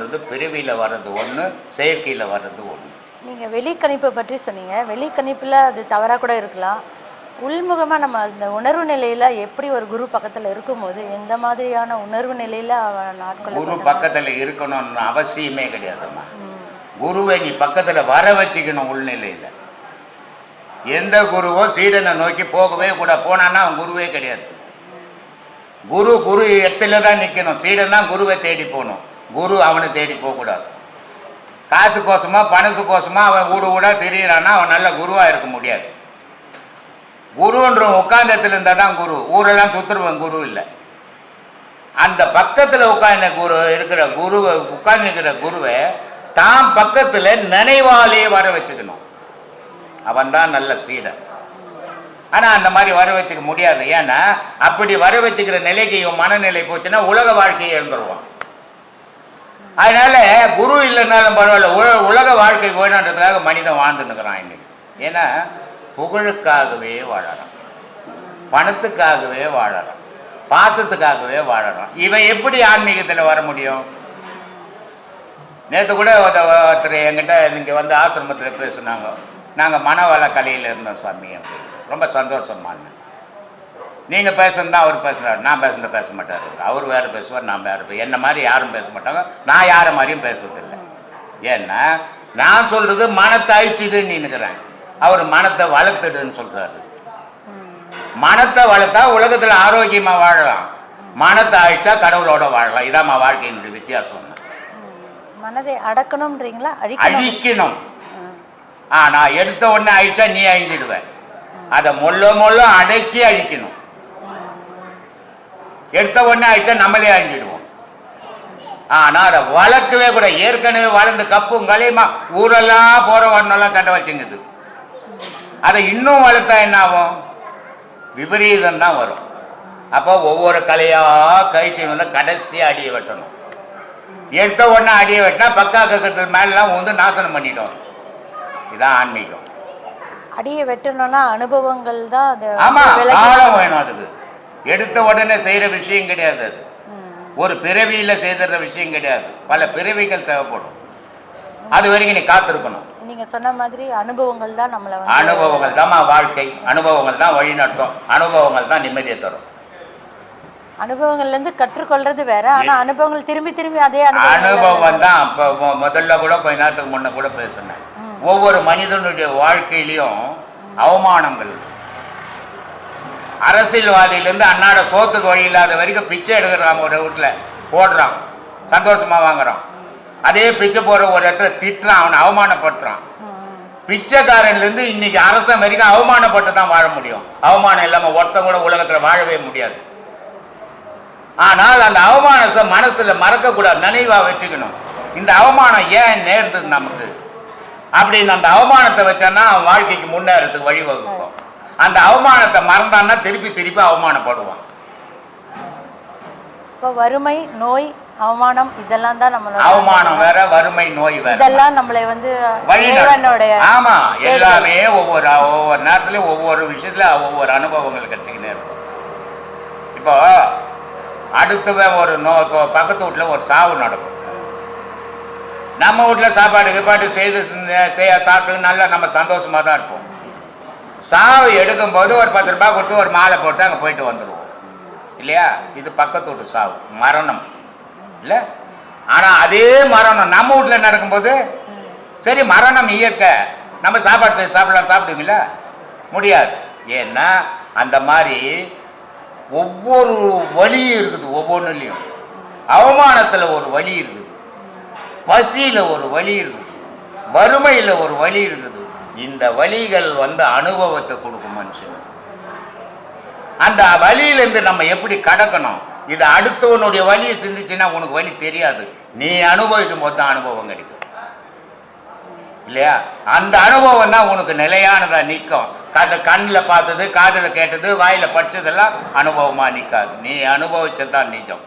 சொல்கிறது பிறவியில் வர்றது ஒன்று, செயற்கையில் வர்றது ஒன்று. நீங்கள் வெளிக்கணிப்பை பற்றி சொன்னீங்க. வெளிக்கணிப்பில் அது தவறாக கூட இருக்கலாம். உள்முகமாக நம்ம அந்த உணர்வு நிலையில் எப்படி ஒரு குரு பக்கத்தில் இருக்கும்போது எந்த மாதிரியான உணர்வு நிலையில் நாட்கள் குரு பக்கத்தில் இருக்கணும்னு அவசியமே கிடையாதும்மா. குருவை நீ பக்கத்தில் வர வச்சுக்கணும். உள்நிலையில் எந்த குருவோ சீடனை நோக்கி போகவே கூட, போனான்னா அவன் குருவே கிடையாது. குரு இடத்துல தான் நிற்கணும். சீடன் தான் குருவை தேடி போகணும். குரு அவனை தேடி போகக்கூடாது. காசு கோசமா பணசு கோசமா அவன் ஊடா திரியிறான்னா அவன் நல்ல குருவாக இருக்க முடியாது. குருன்ற உட்கார்ந்தத்தில் இருந்தால் தான் குரு. ஊரெல்லாம் சுற்றுருவன் குரு இல்லை. அந்த பக்கத்தில் உட்கார்ந்த குரு இருக்கிற குருவை உட்கார்ந்துருக்கிற குருவை தான் பக்கத்தில் நினைவாலே வர வச்சுக்கணும். அவன் தான் நல்ல சீடன். ஆனால் அந்த மாதிரி வர வச்சுக்க முடியாது. ஏன்னா அப்படி வர வச்சுக்கிற நிலைக்கு இவன் மனநிலை போச்சுன்னா உலக வாழ்க்கையை எழுந்துருவான். அதனால குரு இல்லைன்னாலும் பரவாயில்ல, உலக வாழ்க்கை வேணுன்றதுக்காக மனிதன் வாழ்ந்துன்னுக்கிறான் இன்னைக்கு. ஏன்னா புகழுக்காகவே வாழறான், பணத்துக்காகவே வாழறான், பாசத்துக்காகவே வாழறான். இவன் எப்படி ஆன்மீகத்தில் வர முடியும்? நேற்று கூட ஒருத்தர் என்கிட்ட நீங்கள் வந்து ஆசிரமத்தில் பேசுனாங்க. நாங்கள் மனவள கலையில் இருந்தோம் சாமி அப்படின்னு. ரொம்ப சந்தோஷமான. நீங்கள் பேசுனதான் அவர் பேசுகிறார், நான் பேசுனத பேச மாட்டார். அவர் வேறு பேசுவார், நான் வேறு. என்ன மாதிரி யாரும் பேச மாட்டாங்க, நான் யாரை மாதிரியும் பேசுறதில்லை. ஏன்னா நான் சொல்கிறது மனத்தை அழிச்சிடுன்னு நினைக்கிறேன், அவர் மனத்தை வளர்த்துடுன்னு சொல்கிறாரு. மனத்தை வளர்த்தா உலகத்தில் ஆரோக்கியமாக வாழலாம், மனத்தை அழிச்சா கடவுளோட வாழலாம். இதாம்மா வாழ்க்கையினுடைய வித்தியாசம். மனதை அடக்கணும்ன்றீங்களா? அழிக்கணும். நான் எடுத்த உடனே அழிச்சா நீ அழிஞ்சிடுவேன். அதை மொல்ல அடக்கி அழிக்கணும். எடுத்த உடனே அழிச்சா நம்மளே அழிஞ்சிடுவோம். ஆனால் அதை வளர்க்கவே கூட. ஏற்கனவே வளர்ந்து கப்பும் கலையுமா ஊரெல்லாம் போற வரணும்லாம் தண்டை வச்சுங்குது. அதை இன்னும் வளர்த்தா என்ன ஆகும்? விபரீதம் தான் வரும். அப்போ ஒவ்வொரு கலையா கழிச்சு வந்து கடைசியாக அடியை வெட்டணும். எடுத்த உடனே அடியை வெட்டினா பக்கா கக்கத்தில் மேலாம் வந்து நாசனம் பண்ணிட்டோம். இதுதான் ஆன்மீகம். அடியை வெட்டணும்னா அனுபவங்கள் தான். அது ஆமா, காலம் வேணும். அதுக்கு எடுத்த உடனே செய்யற விஷயம் கிடையாது. அது ஒரு பிறவியில செய்தற விஷயம் கிடையாது. பல பிறவிகள் தேவைப்படும். அது வரைக்கும் நீ காத்திருக்கணும். நீங்க சொன்ன மாதிரி அனுபவங்கள் தான் நம்மளை அனுபவங்கள் தான் வாழ்க்கை. அனுபவங்கள் தான் வழி நடத்தும். அனுபவங்கள் தான் நிம்மதியை தரும். அனுபவங்கள்ல இருந்து கற்றுக்கொள்றது வேற. ஆனா அனுபவங்கள் திரும்பி திரும்பி அதே அனுபவம் தான். இப்போ முதல்ல கூட கொஞ்ச நேரத்துக்கு முன்ன கூட பேசுனேன். ஒவ்வொரு மனிதனுடைய வாழ்க்கையிலையும் அவமானங்கள். அரசியல்வாதியிலேருந்து அன்னாட சோத்துக்கு வழி இல்லாத வரைக்கும் பிச்சை எடுக்கிறான். ஒரு வீட்டில் போடுறான், சந்தோஷமா வாங்குறான். அதே பிச்சை போற ஒரு இடத்துல திட்டுறான், அவனை அவமானப்படுத்துறான். பிச்சைக்காரன்லேருந்து இன்னைக்கு அரசன் வரைக்கும் அவமானப்பட்டு தான் வாழ முடியும். அவமானம் இல்லாமல் ஒருத்தன் கூட உலகத்தில் வாழவே முடியாது. ஆனால் அந்த அவமானத்தை மனசுல மறக்க கூடாது, நினைவா வச்சுக்கணும். இந்த அவமானம் ஏன் நேர்ந்தது நமக்கு அப்படின்னு அந்த அவமானத்தை வச்சான்னா அவன் வாழ்க்கைக்கு முன்னேறதுக்கு வழிவகுக்கும். அந்த அவமானத்தை மறந்தான்னா திருப்பி திருப்பி அவமானப்படுவான். இப்போ வறுமை, நோய், அவமானம் இதெல்லாம் தான் நம்மளோட. அவமானம் வேற, வறுமை, நோய் வேற. இதெல்லாம் நம்மளை வந்து ஆமா, எல்லாமே ஒவ்வொரு நேரத்துலயும் ஒவ்வொரு விஷயத்துல ஒவ்வொரு அனுபவங்கள் கிடைச்சிக்கிட்டே இருக்கும். இப்போ அடுத்தவன் ஒரு பக்கத்து வீட்டில் ஒரு சாவு நடக்கும். நம்ம வீட்டில் சாப்பாடு கீப்பாடு செய்து சாப்பிட்டு நல்லா நம்ம சந்தோஷமாக தான் இருப்போம். சாவு எடுக்கும்போது ஒரு 10 ரூபாய் கொடுத்து ஒரு மாலை போட்டு அங்கே போயிட்டு வந்துடுவோம் இல்லையா? இது பக்கத்து வீட்டு சாவு, மரணம் இல்லை. ஆனால் அதே மரணம் நம்ம வீட்டில் நடக்கும்போது சரி, மரணம் இயற்கை, நம்ம சாப்பாடு செய்ய சாப்பிடுவீங்களா? முடியாது. ஏன்னா அந்த மாதிரி ஒவ்வொரு வழியும் இருக்குது. ஒவ்வொன்றுலையும் அவமானத்தில் ஒரு வழி இருக்குது, பசியில் ஒரு வழி இருக்குது, வறுமையில் ஒரு வழி இருக்குது. இந்த வழிகள் வந்து அனுபவத்தை கொடுக்கும் மனுஷன். அந்த வழியிலேருந்து நம்ம எப்படி கடக்கணும்? இது அடுத்தவனுடைய வழியை சிந்திச்சுன்னா உனக்கு வழி தெரியாது. நீ அனுபவிக்கும் போது தான் அனுபவம் கிடைக்கும் இல்லையா? அந்த அனுபவம் தான் உனக்கு நிலையானதா நிற்கும். கண்ணில் பார்த்தது, காதில் கேட்டது, வாயில் படித்ததெல்லாம் அனுபவமாக நிற்காது. நீ அனுபவிச்சதான் நிஜம்.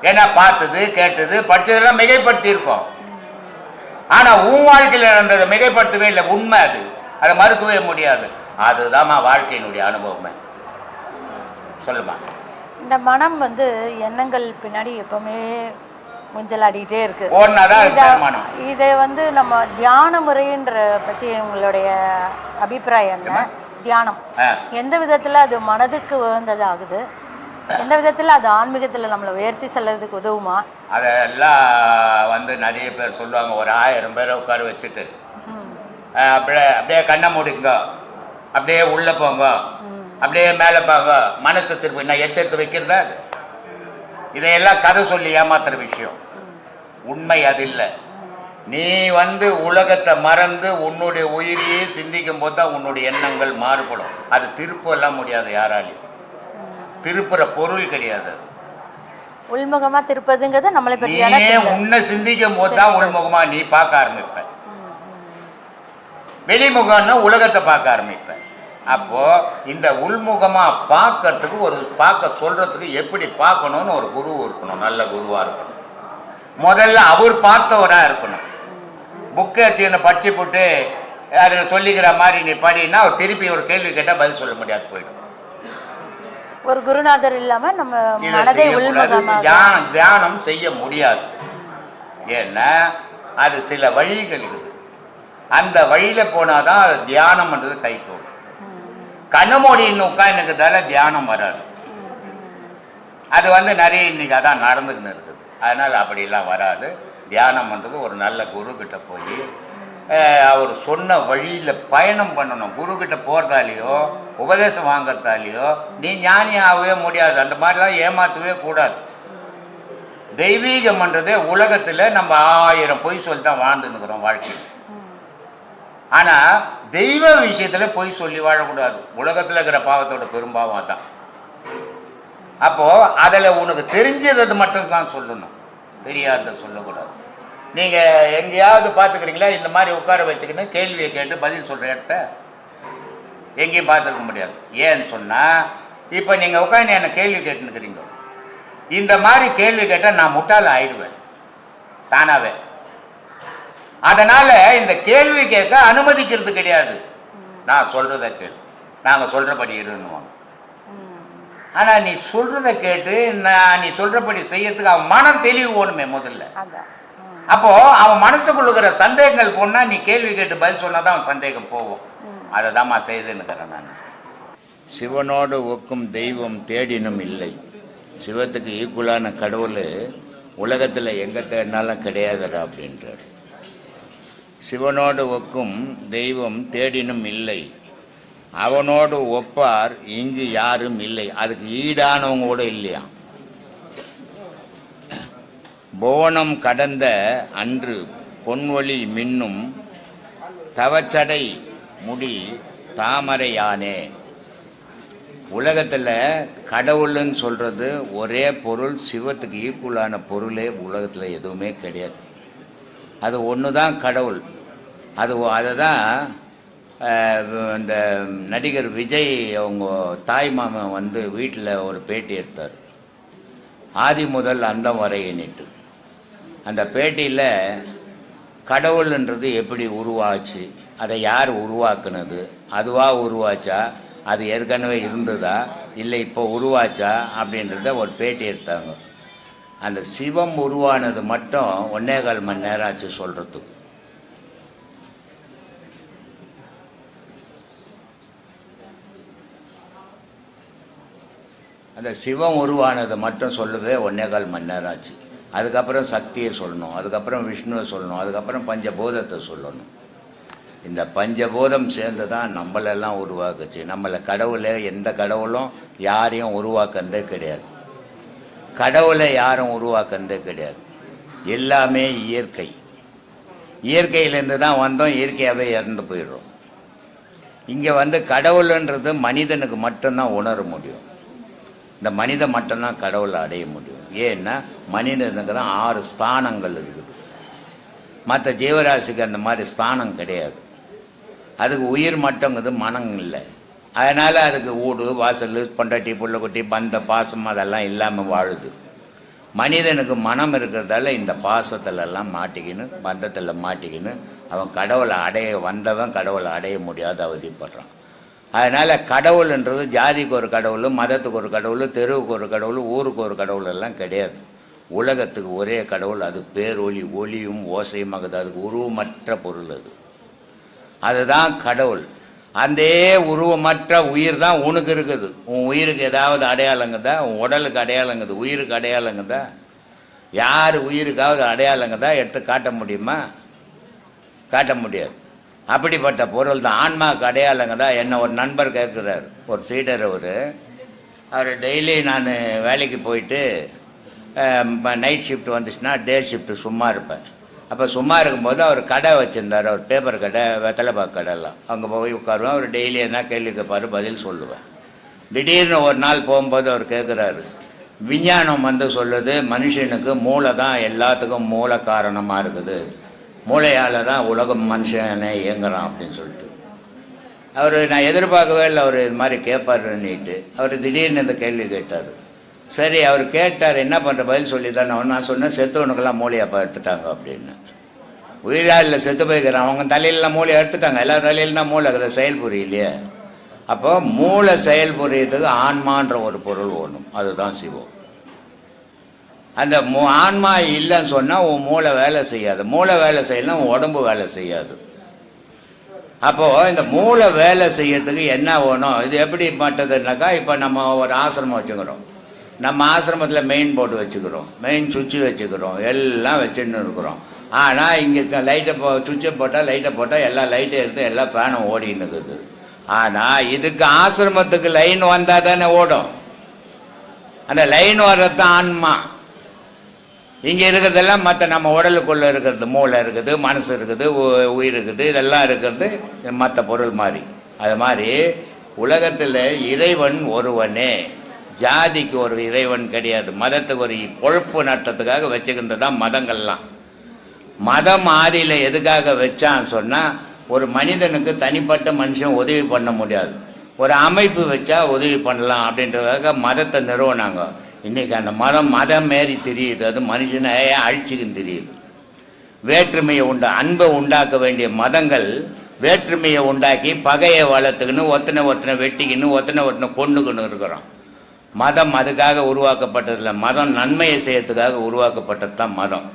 ஏன்னா பார்த்தது, கேட்டது, படித்ததெல்லாம் மிகைப்படுத்தி இருக்கோம். ஆனால் உன் வாழ்க்கையில் நடந்ததை மிகைப்படுத்தவே இல்லை. உண்மை அது, அதை மறுக்கவே முடியாது. அதுதான்மா வாழ்க்கையினுடைய அனுபவமே. சொல்லுமா. இந்த மனம் வந்து எண்ணங்கள் பின்னாடி எப்பவுமே ஊஞ்சலாடிட்டே இருக்கு. ஓடுனாதான் அது தீர்மானம். இதை வந்து நம்ம தியான முறைன்ற பத்தி உங்களுடைய அபிப்பிராயம் என்ன? தியானம் எந்த விதத்துல அது மனதுக்கு உகந்தது ஆகுது, எந்த விதத்துல அது ஆன்மீகத்துல நம்மளை உயர்த்தி செல்றதுக்கு உதவுமா? அதெல்லாம் வந்து நிறைய பேர் சொல்லுவாங்க, ஒரு 1000 பேரை உட்கார வச்சுட்டு அப்படியே கண்ணை மூடிங்க, அப்படியே உள்ள போங்க, அப்படியே மேலே போங்க, மனசு திருப்பி நான் எடுத்து வைக்கிறதா? அது இதையெல்லாம் கதை சொல்லி ஏமாத்துற விஷயம். உண்மை அது இல்லை. நீ வந்து உலகத்தை மறந்து உன்னுடைய உயிரையே சிந்திக்கும் போது தான் உன்னுடைய எண்ணங்கள் மாறுபடும். அது திருப்பெல்லாம் முடியாது யாராலையும். திருப்புற பொருள் கிடையாது. உள்முகமா திருப்பதுங்கிறது நம்மளை பற்றி உன்னை சிந்திக்கும் போது தான் உள்முகமா நீ பார்க்க ஆரம்பிப்ப. வெளிமுகம்னு உலகத்தை பார்க்க ஆரம்பிப்ப. அப்போ இந்த உள்முகமா பார்க்கறதுக்கு பார்க்க சொல்றதுக்கு எப்படி பார்க்கணும்னு ஒரு குரு இருக்கணும், நல்ல குருவா இருக்கணும். முதல்ல அவர் பார்த்தவரா இருக்கணும். புக்கை வச்சு படிச்சு போட்டு அதில் சொல்லிக்கிற மாதிரி நீ படினா திருப்பி ஒரு கேள்வி கேட்டால் பதில் சொல்ல முடியாது, போயிடும். ஒரு குருநாதர் இல்லாம நம்ம மனதை தியானம் செய்ய முடியாது. ஏன்னா அது சில வழிகள் இருக்குது. அந்த வழியில போனாதான் அது தியானம்ன்றது கை கூடும். கண்ணமோடி இன்னும் உட்காந்துக்கிறதால தியானம் வராது. அது வந்து நிறைய இன்னைக்கு அதான் நடந்துக்கின்னு இருக்குது. அதனால் அப்படிலாம் வராது. தியானம்ன்றது ஒரு நல்ல குரு கிட்ட போய் அவர் சொன்ன வழியில் பயணம் பண்ணணும். குரு கிட்ட போகிறதாலேயோ உபதேசம் வாங்கறதாலேயோ நீ ஞானியாகவே முடியாது. அந்த மாதிரிலாம் ஏமாற்றவே கூடாது. தெய்வீகம்ன்றதே உலகத்தில் நம்ம 1000 பொய் சொல்லி தான் வாழ்ந்துன்னுக்கிறோம் வாழ்க்கையில். ஆனால் தெய்வ விஷயத்தில் பொய் சொல்லி வாழக்கூடாது. உலகத்தில் இருக்கிற பாவத்தோட பெரும்பாவம் அதான். அப்போது அதில் உனக்கு தெரிஞ்சது மட்டும்தான் சொல்லணும், தெரியாத சொல்லக்கூடாது. நீங்கள் எங்கேயாவது பார்த்துக்கிறீங்களா இந்த மாதிரி உட்கார வச்சுக்கின்னு கேள்வியை கேட்டு பதில் சொல்கிற இடத்த? எங்கேயும் பார்த்துருக்க முடியாது. ஏன்னு சொன்னால் இப்போ நீங்கள் உட்காந்து என்னை கேள்வி கேட்டுன்னுக்கிறீங்க. இந்த மாதிரி கேள்வி கேட்டால் நான் முட்டாள ஆயிடுவேன் தானாவே. அதனால் இந்த கேள்வி கேட்க அனுமதிக்கிறது கிடையாது. நான் சொல்கிறத கேட்டு நாங்கள் சொல்கிறபடி இருந்துவாங்க. ஆனால் நீ சொல்கிறத கேட்டு நீ சொல்கிறபடி செய்யறதுக்கு அவன் மனம் தெளிவு போகணுமே முதல்ல. அப்போது அவன் மனசுக்குள்ளுக்கிற சந்தேகங்கள் போனால் நீ கேள்வி கேட்டு பதில் சொன்னால் தான் அவன் சந்தேகம் போகும். அதை தான் நான் செய்துன்னுக்கிறேன் நான். சிவனோடு ஒக்கும் தெய்வம் தேடினும் இல்லை. சிவத்துக்கு ஈக்குவலான கடவுள் உலகத்தில் எங்கே தேடினாலும் கிடையாதுடா அப்படின்றார். சிவனோடு ஒக்கும் தெய்வம் தேடினும் இல்லை, அவனோடு ஒப்பார் இங்கு யாரும் இல்லை. அதுக்கு ஈடானவங்க கூட இல்லையா. புவனம் கடந்த அன்று பொன்வொளி மின்னும் தவச்சடை முடி தாமரையானே. உலகத்தில் கடவுள்னு சொல்கிறது ஒரே பொருள், சிவத்துக்கு ஈக்குவலான பொருளே உலகத்தில் எதுவுமே கிடையாது. அது ஒன்று தான் கடவுள். அதை தான் இந்த நடிகர் விஜய் அவங்க தாய் மாமன் வந்து வீட்டில் ஒரு பேட்டி எடுத்தார், ஆதி முதல் அந்தம் வரை எண்ணிட்டு. அந்த பேட்டியில் கடவுள்ன்றது எப்படி உருவாச்சு, அதை யார் உருவாக்குனது, அதுவாக உருவாச்சா, அது ஏற்கனவே இருந்ததா, இல்லை இப்போ உருவாச்சா அப்படின்றத ஒரு பேட்டி எடுத்தாங்க. அந்த சிவம் உருவானது மட்டும் 1.25 மணி நேரம் ஆச்சு சொல்கிறதுக்கு. அந்த சிவம் உருவானது மட்டும் சொல்லவே 1.25 மணி நேரம் ஆச்சு. அதுக்கப்புறம் சக்தியை சொல்லணும், அதுக்கப்புறம் விஷ்ணுவை சொல்லணும், அதுக்கப்புறம் பஞ்சபூதத்தை சொல்லணும். இந்த பஞ்சபூதம் சேர்ந்து தான் நம்மளெல்லாம் உருவாக்குச்சு. நம்மளை கடவுளை எந்த கடவுளும் யாரையும் உருவாக்குறதே கிடையாது. கடவுளை யாரும் உருவாக்குறதே கிடையாது. எல்லாமே இயற்கை. இயற்கையிலேருந்து தான் வந்தோம், இயற்கையாகவே இறந்து போயிடுறோம். இங்கே வந்து கடவுள்ன்றது மனிதனுக்கு மட்டும்தான் உணர முடியும். இந்த மனிதன் மட்டும்தான் கடவுளை அடைய முடியும். ஏன்னா மனிதனுக்கு தான் 6 ஸ்தானங்கள் இருக்குது. மற்ற ஜீவராசிக்கு அந்த மாதிரி ஸ்தானம் கிடையாது. அதுக்கு உயிர் மட்டுங்கிறது மனம் இல்லை. அதனால் அதுக்கு ஊடு வாசல் பொண்டாட்டி புள்ளக்குட்டி பந்த பாசம் அதெல்லாம் இல்லாமல் வாழுது. மனிதனுக்கு மனம் இருக்கிறதால இந்த பாசத்திலெல்லாம் மாட்டிக்கின்னு பந்தத்தில் மாட்டிக்கின்னு அவன் கடவுளை வந்தவன் கடவுளை அடைய முடியாத அவதிப்படுறான். அதனால் கடவுள்ன்றது ஜாதிக்கு ஒரு கடவுள், மதத்துக்கு ஒரு கடவுள், தெருவுக்கு ஒரு கடவுள், ஊருக்கு ஒரு கடவுள் எல்லாம் கிடையாது. உலகத்துக்கு ஒரே கடவுள், அது பேரொளி, ஒளியும் ஓசையுமாகுது. அதுக்கு உருவமற்ற பொருள் அது, அதுதான் கடவுள். அந்த உருவமற்ற உயிர் தான் உனக்கு இருக்குது. உன் உயிருக்கு ஏதாவது அடையாளங்குதா? உன் உடலுக்கு அடையாளங்குது, உயிருக்கு அடையாளங்குதா? யார் உயிருக்காவது அடையாளங்குதா? எடுத்து காட்ட முடியுமா? காட்ட முடியாது. அப்படிப்பட்ட பொருள் தான் ஆன்மாவுக்கு அடையாளங்குதா? என்ன ஒரு நண்பர் கேட்குறாரு, ஒரு சீடர். அவர் டெய்லி நான் வேலைக்கு போயிட்டு நைட் ஷிஃப்ட் வந்துச்சுன்னா டே ஷிஃப்ட்டு சும்மா இருப்பேன். அப்போ சும்மா இருக்கும்போது அவர் கடை வச்சுருந்தார், அவர் பேப்பர் கடை, வெத்தலைப்பாக்கு கடைலாம். அங்கே போய் உட்காருவேன். அவர் டெய்லி என்ன கேள்வி கேட்பார், பதில் சொல்லுவேன். திடீர்னு ஒரு நாள் போகும்போது அவர் கேட்குறாரு, விஞ்ஞானம் வந்து சொல்லுது மனுஷனுக்கு மூளை தான் எல்லாத்துக்கும் மூல காரணமாக இருக்குது, மூளையால் தான் உலகம் மனுஷனை இயங்குறான் அப்படின்னு சொல்லிட்டு. அவர் நான் எதிர்பார்க்கவே இல்லை அவர் இது மாதிரி கேட்பாருன்னுட்டு. அவர் திடீர்னு இந்த கேள்வி கேட்டார். சரி, அவர் கேட்டார், என்ன பண்ணுற பதில் சொல்லி தான் நான் சொன்னேன், செத்தவனுக்கெல்லாம் மூளையப்பா எடுத்துட்டாங்க அப்படின்னு. உயிரா இல்லை, செத்து போய்க்கிறான். அவங்க தலையிலலாம் மூளை எடுத்துட்டாங்க, எல்லா தலையிலும் தான் மூளை இருக்கிற செயல்புரியலையே. அப்போ மூளை செயல்புரியத்துக்கு ஆன்மான்ற ஒரு பொருள் வேணும், அதுதான் சிவம். அந்த ஆன்மா இல்லைன்னு சொன்னால் உன் மூளை வேலை செய்யாது, மூளை வேலை செய்யலாம், உன் உடம்பு வேலை செய்யாது. அப்போது இந்த மூளை வேலை செய்யறதுக்கு என்ன வேணும்? இது எப்படி மாட்டதுனாக்கா, இப்போ நம்ம ஒரு ஆசிரமம் வச்சுக்கிறோம். நம்ம ஆசிரமத்தில் மெயின் போர்டு வச்சுக்கிறோம், மெயின் சுவிட்சு வச்சுக்கிறோம், எல்லாம் வச்சுன்னு இருக்கிறோம். ஆனால் இங்கே லைட்டை சுவிட்சை போட்டால், லைட்டை போட்டால் எல்லா லைட்டும் எடுத்து எல்லா ஃபேனும் ஓடின்னு இருக்குது. ஆனால் இதுக்கு ஆசிரமத்துக்கு லைன் வந்தால் தானே ஓடும். அந்த லைன் வர்றது தான் ஆன்மா. இங்கே இருக்கிறதெல்லாம் மற்ற நம்ம உடலுக்குள்ளே இருக்கிறது, மூளை இருக்குது, மனசு இருக்குது, உயிர் இருக்குது, இதெல்லாம் இருக்கிறது மற்ற பொருள் மாதிரி. அது மாதிரி உலகத்தில் இறைவன் ஒருவனே, ஜாதிக்கு ஒரு இறைவன் கிடையாது, மதத்துக்கு ஒரு பொழப்பு நட்டத்துக்காக வச்சுக்கின்றது தான் மதங்கள்லாம். மதம் ஆதியில் எதுக்காக வச்சான்னு சொன்னால், ஒரு மனிதனுக்கு தனிப்பட்ட மனுஷன் உதவி பண்ண முடியாது, ஒரு அமைப்பு வச்சா உதவி பண்ணலாம் அப்படின்றதுக்காக மதத்தை நிறுவனாங்க. இன்றைக்கி அந்த மதம் மாரி தெரியுது, அது மனுஷனை அழிச்சிக்குன்னு தெரியுது. வேற்றுமையை அன்பை உண்டாக்க வேண்டிய மதங்கள் வேற்றுமையை உண்டாக்கி பகையை வளர்த்துக்கின்னு ஒத்தனை வெட்டிக்கின்னு ஒத்தனை கொண்டுக்கின்னு இருக்கிறோம். மதம் அதுக்காக உருவாக்கப்பட்டதில்லை, மதம் நன்மையை செய்யறதுக்காக உருவாக்கப்பட்டது தான் மதம்.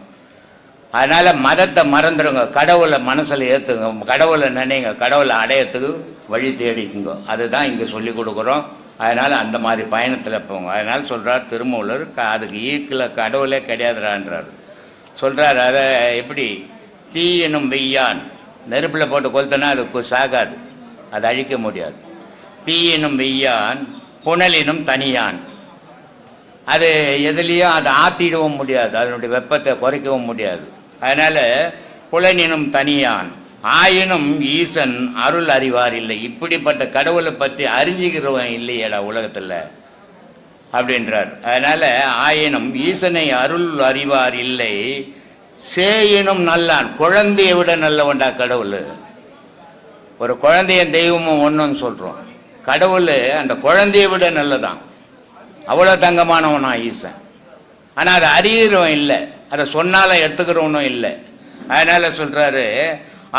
அதனால் மதத்தை மறந்துடுங்க, கடவுளை மனசில் ஏற்றுங்க, கடவுளை நினைங்க, கடவுளை அடையறதுக்கு வழி தேடிக்குங்க. அதுதான் இங்கே சொல்லி கொடுக்குறோம். அதனால் அந்த மாதிரி பயணத்தில் போங்க. அதனால் சொல்கிறார் திருமூலர், அதுக்கு ஈர்க்கில் கடவுளே கிடையாதுறான்றார். சொல்கிறார், அதை எப்படி தீ எனும் வெய்யான், நெருப்பில் போட்டு கொளுத்தனா அது சாகாது, அதை அழிக்க முடியாது. தீ எனும் வெய்யான் புனலினும் தனியான், அது எதுலேயும் அதை ஆற்றிடவும் முடியாது, அதனுடைய வெப்பத்தை குறைக்கவும் முடியாது. அதனால் புலனினும் தனியான் ஆயினும் ஈசன் அருள் அறிவார் இல்லை. இப்படிப்பட்ட கடவுளை பற்றி அறிஞ்சிக்கிறவன் இல்லையடா உலகத்தில் அப்படின்றார். அதனால் ஆயினும் ஈசனை அருள் அறிவார் இல்லை, சேயினும் நல்லான், குழந்தையை விட நல்லவன்டா கடவுள். ஒரு குழந்தைய தெய்வமும் ஒன்றுன்னு சொல்கிறோம், கடவுள் அந்த குழந்தையை விட நல்லதான், அவ்வளோ தங்கமானவனா ஈசன். ஆனால் அதை அறிகிறவன் இல்லை, அதை சொன்னாலும் எடுத்துக்கிறவனும் இல்லை. அதனால் சொல்கிறாரு,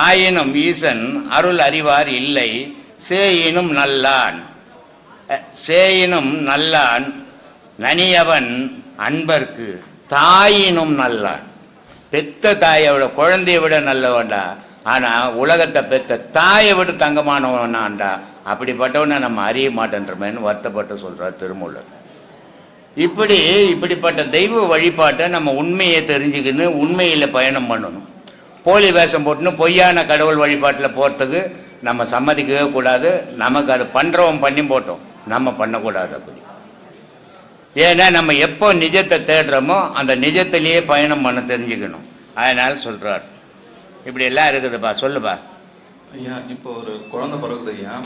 ஆயினும் ஈசன் அருள் அறிவார் இல்லை, சேயினும் நல்லான், சேயினும் நல்லான் நனியவன் அன்பர்க்கு தாயினும் நல்லான். பெத்த தாயை விட குழந்தையை விட நல்லவன்டா, ஆனால் உலகத்தை பெத்த தாயை விட தங்கமானவனான்டா. அப்படிப்பட்டவனை நம்ம அறிய மாட்டேன்றமேன்னு வருத்தப்பட்டு சொல்கிறார் திருமூலர். இப்படிப்பட்ட தெய்வ வழிபாட்டை நம்ம உண்மையை தெரிஞ்சுக்கின்னு உண்மையில் பயணம் பண்ணணும். போலி வேஷம் போட்டுன்னு பொய்யான கடவுள் வழிபாட்டில் போகிறதுக்கு நம்ம சம்மதிக்கவே கூடாது. நமக்கு அது பண்ணுறவன் பண்ணி போட்டோம், நம்ம பண்ணக்கூடாது அப்படி. ஏன்னா நம்ம எப்போ நிஜத்தை தேடுறோமோ அந்த நிஜத்திலேயே பயணம் பண்ண தெரிஞ்சுக்கணும். அதனால் சொல்கிறார், இப்படி எல்லாம் இருக்குதுப்பா, சொல்லுப்பா. ஐயா, இப்போ ஒரு குழந்தை பிறகுது ஐயா,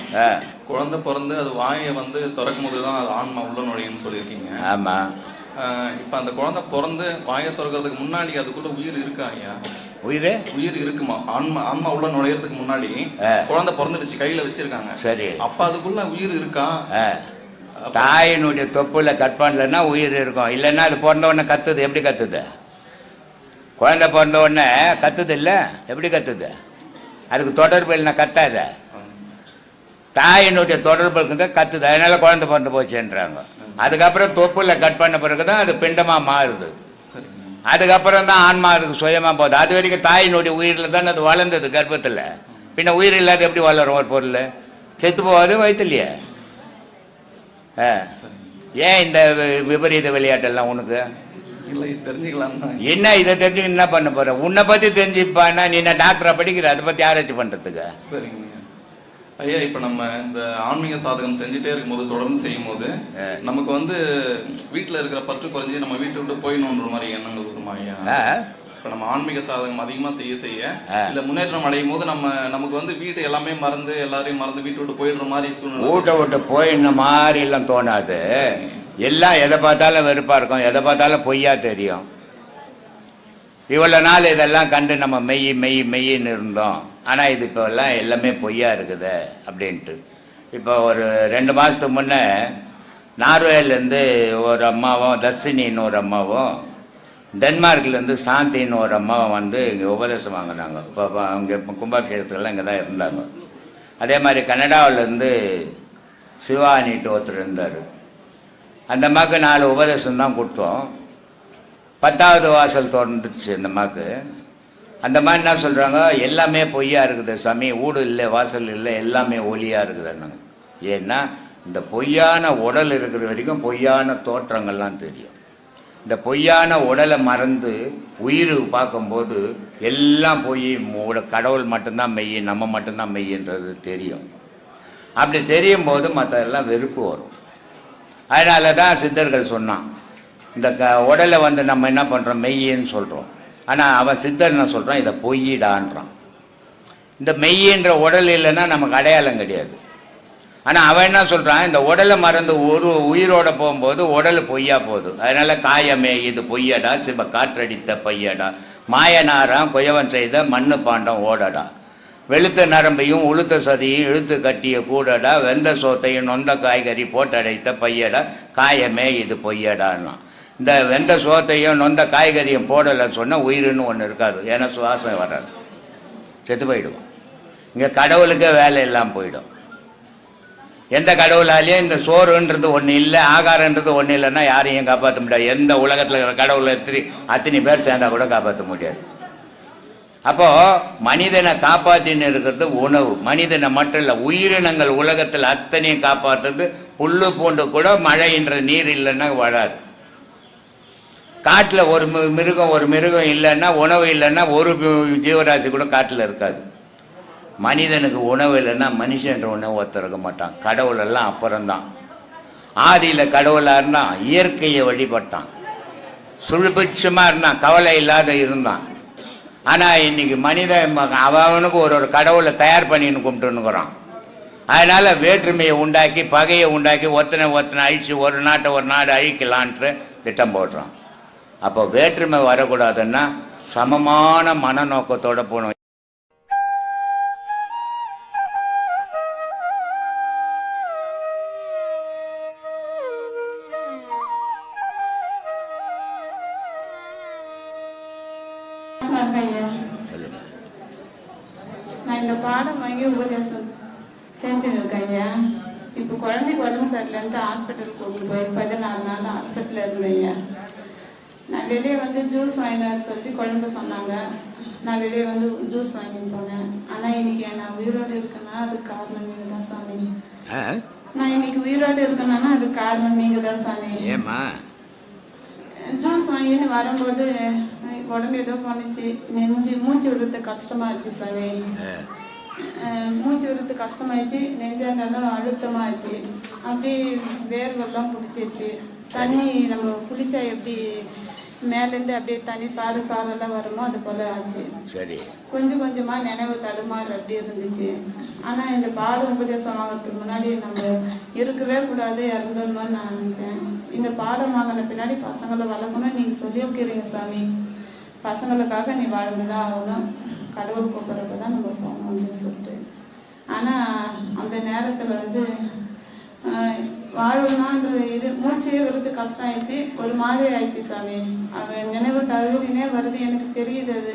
குழந்தை பிறந்து அது வாயை திறக்கும் போது தான் அது ஆன்மா உள்ள நுழையுன்னு சொல்லியிருக்கீங்க. ஆமாம். இப்போ அந்த குழந்தை பிறந்து வாயை திறக்கிறதுக்கு முன்னாடி அதுக்குள்ள உயிர் இருக்கா ஐயா? உயிர் இருக்குமா? ஆன்மா உள்ள நுழையறதுக்கு முன்னாடி குழந்தை பிறந்துடுச்சு, கையில வச்சிருக்காங்க. சரி, அப்ப அதுக்குள்ள உயிர் இருக்கா? தாயினுடைய தொப்புல கட் பண்ணலன்னா உயிர் இருக்கும், இல்லைன்னா அது பிறந்த உடனே கத்துது. எப்படி கத்துது? குழந்தை பிறந்த உடனே கத்துது இல்லை, எப்படி கத்துது? அதுக்கு தொடர்பு இல்லைன்னா கத்தாத. தாயினுடைய தொடர்பு இருக்குங்க கத்துது, அதனால குழந்தை பிறந்து போச்சுன்றாங்க. அதுக்கப்புறம் தொப்புல கட் பண்ண பிறகுதான் அது பிண்டமா மாறுது. அதுக்கப்புறம் தான் ஆன்மா அதுக்கு சுயமாக போகுது. அது வரைக்கும் தாயினுடைய உயிரில் தானே அது வளர்ந்தது கர்ப்பத்தில். பின்ன உயிர் இல்லாத எப்படி வளரும் ஒரு பொருள்? செத்து போகாது வயிற்றுலையே. ஏன் இந்த விபரீத விளையாட்டெல்லாம் உனக்கு? இல்லை தெரிஞ்சுக்கலாம் தான். என்ன இதை தெரிஞ்சு என்ன பண்ண போற? உன்னை பற்றி தெரிஞ்சுப்பான்னா நீ என்ன டாக்டரா படிக்கிற? அதை பற்றி ஆராய்ச்சி பண்ணுறதுக்கு. சரிங்க ஐயா. இப்ப நம்ம இந்த ஆன்மீக சாதகம் செஞ்சுட்டே இருக்கும்போது, தொடர்ந்து செய்யும் போது நமக்கு வந்து வீட்டுல இருக்கிற பற்று குறைஞ்சி நம்ம வீட்டை விட்டு போயிடணுன்ற மாதிரி எண்ணங்கள் வருமா ஐயா? இப்ப நம்ம ஆன்மீக சாதகம் அதிகமா செய்ய செய்ய இல்ல முன்னேற்றம் அடையும் போது நமக்கு வந்து வீட்டு எல்லாமே மறந்து எல்லாரையும் மறந்து வீட்டை விட்டு போயிடுற மாதிரி சூழ்நிலை. வீட்டை விட்டு போயிடுற மாதிரி எல்லாம் தோணாது. எல்லாம் எதை பார்த்தாலும் வெறுப்பா இருக்கும், எதை பார்த்தாலும் பொய்யா தெரியும். இவ்வளவு நாள் இதெல்லாம் கண்டு நம்ம மெய்யின்னு இருந்தோம். ஆனால் இது இப்போ எல்லாம் எல்லாமே பொய்யா இருக்குது அப்படின்ட்டு. இப்போ ஒரு 2 மாதத்துக்கு முன்னே நார்வேலேருந்து ஒரு அம்மாவும், தர்ஷினின்னு ஒரு அம்மாவும், டென்மார்க்லேருந்து சாந்தின்னு ஒரு அம்மாவும் வந்து இங்கே உபதேசம் வாங்கினாங்க. இப்போ அவங்க கும்பாபிஷேகத்துக்கெல்லாம் இங்கே தான் இருந்தாங்க. அதே மாதிரி கனடாவிலேருந்து சிவானிட்டு ஒருத்தர் இருந்தார். அந்த அம்மாவுக்கு 4 உபதேசம் தான் கொடுத்தோம். 10வது வாசல் திறந்துடுச்சு அந்த அம்மாவுக்கு. அந்த மாதிரி என்ன சொல்கிறாங்க, எல்லாமே பொய்யா இருக்குது சாமி, வீடு இல்லை, வாசல் இல்லை, எல்லாமே ஒளியாக இருக்குதுன்னாங்க. ஏன்னா இந்த பொய்யான உடல் இருக்கிற வரைக்கும் பொய்யான தோற்றங்கள்லாம் தெரியும். இந்த பொய்யான உடலை மறந்து உயிர் பார்க்கும்போது எல்லாம் பொய், கடவுள் மட்டும்தான் மெய், நம்ம மட்டும்தான் மெய்ன்றது தெரியும். அப்படி தெரியும் போது மற்றதெல்லாம் வெறுப்பு வரும். அதனால தான் சித்தர்கள் சொன்னான், இந்த உடலை வந்து நம்ம என்ன பண்ணுறோம், மெய்யின்னு சொல்கிறோம். ஆனால் அவன் சித்தர் என்ன சொல்கிறான், இதை பொய்யிடான்றான். இந்த மெய்யின்ற உடல் இல்லைன்னா நமக்கு அடையாளம் கிடையாது. ஆனால் அவன் என்ன சொல்கிறான், இந்த உடலை மறந்து ஒரு உயிரோட போகும்போது உடல் பொய்யா போகுது. அதனால காயமே இது பொய்யடா, சிவ காற்றடித்த பையடா, மாயனாராம் குயவன் செய்த மண்ணு பாண்டம் ஓடடா, வெளுத்த நரம்பையும் உளுத்த சதியும் இழுத்து கட்டிய கூடடா, வெந்த சோத்தையும் நொந்த காய்கறி போட்டடைத்த பையடா, காயமே இது பொய்யடான்னா. இந்த வெந்த சோத்தையும் நொந்த காய்கறியும் போடலைன்னு சொன்னால் உயிர்னு ஒன்று இருக்காது. ஏன்னா சுவாசம் வராது, செத்து போயிடுவோம். இங்கே கடவுளுக்கே வேலை எல்லாம் போயிடும். எந்த கடவுளாலேயும் இந்த சோறுன்றது ஒன்று இல்லை, ஆகாரன்றது ஒன்று இல்லைன்னா யாரையும் காப்பாற்ற முடியாது. எந்த உலகத்தில் இருக்கிற கடவுளை அத்தனை பேர் சேர்ந்தா கூட காப்பாற்ற முடியாது. அப்போது மனிதனை காப்பாற்றின்னு இருக்கிறது உணவு. மனிதனை மட்டும் இல்லை, உயிரினங்கள் உலகத்தில் அத்தனையும் காப்பாற்றுறது. புல்லு பூண்டு கூட மழைன்ற நீர் இல்லைன்னா வாழாது. காட்டில் ஒரு மிருகம் இல்லைன்னா, உணவு இல்லைன்னா ஒரு ஜீவராசி கூட காட்டில் இருக்காது. மனிதனுக்கு உணவு இல்லைன்னா மனுஷன்ற உணவு ஒருத்தர் இருக்க மாட்டான். கடவுள் எல்லாம் அப்புறம்தான். ஆதியில் கடவுளாக இருந்தான், இயற்கையை வழிபட்டான், சுழுபட்சமாக இருந்தான், கவலை இல்லாத இருந்தான். ஆனால் இன்னைக்கு மனிதன் அவனுக்கு ஒரு கடவுளை தயார் பண்ணின்னு கும்பிட்டுன்னுக்குறான். அதனால் வேற்றுமையை உண்டாக்கி, பகையை உண்டாக்கி, ஒத்தனை அழிச்சு ஒரு நாட்டை ஒரு நாடு அழிக்கலான்ட்டு திட்டம் போடுறான். அப்போ வேற்றுமை வரக்கூடாதுன்னா சமமான மனநோக்கத்தோடு போகணும். நான் இந்த பாடம் வாங்கி உபதேசம் செஞ்சுன்னு இருக்கேன் ஐயா. இப்போ குழந்தைக்கு உடம்பு சரியில்லைன்ட்டு ஹாஸ்பிட்டலுக்கு கூப்பிட்டு போய் 14 நாள் ஹாஸ்பிட்டலில் இருந்தேன் ஐயா. நான் வெளியே வந்து ஜூஸ் வாங்கினார் சொல்லிட்டு குழந்தை சொன்னாங்க. நான் வெளியே வந்து ஜூஸ் வாங்கிட்டு போனேன். ஆனால் இன்னைக்கு நான் உயிரோடு இருக்கேன்னா அதுக்கு காரணம் நீங்கள் தான் சாமி. நான் இன்னைக்கு உயிரோடு இருக்கேன்னா அதுக்கு காரணம் நீங்கள் தான் சாமி. ஜூஸ் வாங்கின்னு வரும்போது உடம்பு ஏதோ பண்ணிச்சு, மூச்சு விடுறது கஷ்டமாயிடுச்சு சாமி. மூச்சு விடுறது கஷ்டமாயிடுச்சு, நெஞ்சாண்டாலும் அழுத்தமாகிடுச்சு, அப்படியே வேர்வெல்லாம் பிடிச்சிருச்சு. தண்ணி நம்ம குடிச்சா எப்படி மேலேருந்து அப்படியே தண்ணி சாரெல்லாம் வருமோ அது போல ஆச்சு. சரி, கொஞ்சம் கொஞ்சமாக நினைவு தடுமாறு அப்படி இருந்துச்சு. ஆனால் இந்த பாடம் உபதேசம் ஆகிறதுக்கு முன்னாடி நம்ம இருக்கவே கூடாது, இறந்துடணும்னு நான் நினச்சேன். இந்த பாடம் வாங்கின பின்னாடி பசங்களை வளர்க்கணும்னு நீங்கள் சொல்லியிருக்கிறீங்க சாமி. பசங்களுக்காக நீ வாழ்ந்துதான் ஆகணும், கடவுள் கூப்பிட்றப்ப தான் நம்ம போகணும் அப்படின்னு சொல்லிட்டு. ஆனால் அந்த நேரத்தில் வந்து வாழணும்ன்ற இது மூச்சே விடுறது கஷ்டம் ஆயிடுச்சு, ஒரு மாதிரி ஆயிடுச்சு சாமி. அவன் நினைவு தகுதினே வருது, எனக்கு தெரியுது. அது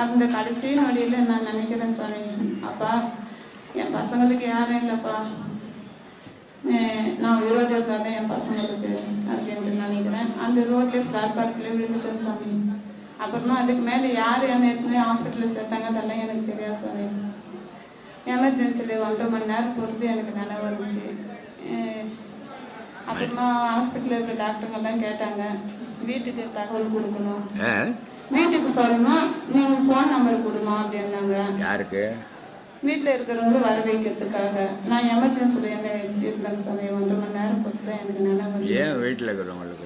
அந்த கடைசி நொடியில் நான் நினைக்கிறேன் சாமி, அப்பா என் பசங்களுக்கு யாரும் இல்லைப்பா, நான் உயிரோடு இருந்தால் தான் என் பசங்களுக்கு அப்படின்ட்டு நினைக்கிறேன். அந்த ரோட்லேயே ஃப்ளாட் பார்க்கில் விழுந்துட்டேன் சாமி. அப்புறமா அதுக்கு மேலே யார் என்ன எடுத்துமே ஹாஸ்பிட்டலில் சேர்த்தாங்க அதெல்லாம் எனக்கு தெரியாது சாமி. எமர்ஜென்சியில் 1.5 மணி நேரம் பொறுத்து எனக்கு நினைவு வந்துச்சு. அப்புறமா ஹாஸ்பிட்டலில் இருக்க டாக்டருங்கெல்லாம் கேட்டாங்க, வீட்டுக்கு தகவல் கொடுக்கணும், வீட்டுக்கு சொல்லணும், நீங்கள் ஃபோன் நம்பர் கொடுமா அப்படின்னாங்க. யாருக்கு? வீட்டில் இருக்கிறவங்களும் வர வைக்கிறதுக்காக. நான் எமர்ஜென்சியில் என்ன வச்சுருந்தேன் சாமி. 1.5 மணி நேரம் பொறுத்து தான் எனக்கு நினைவு. ஏன் வீட்டில் இருக்கிறவங்களுக்கு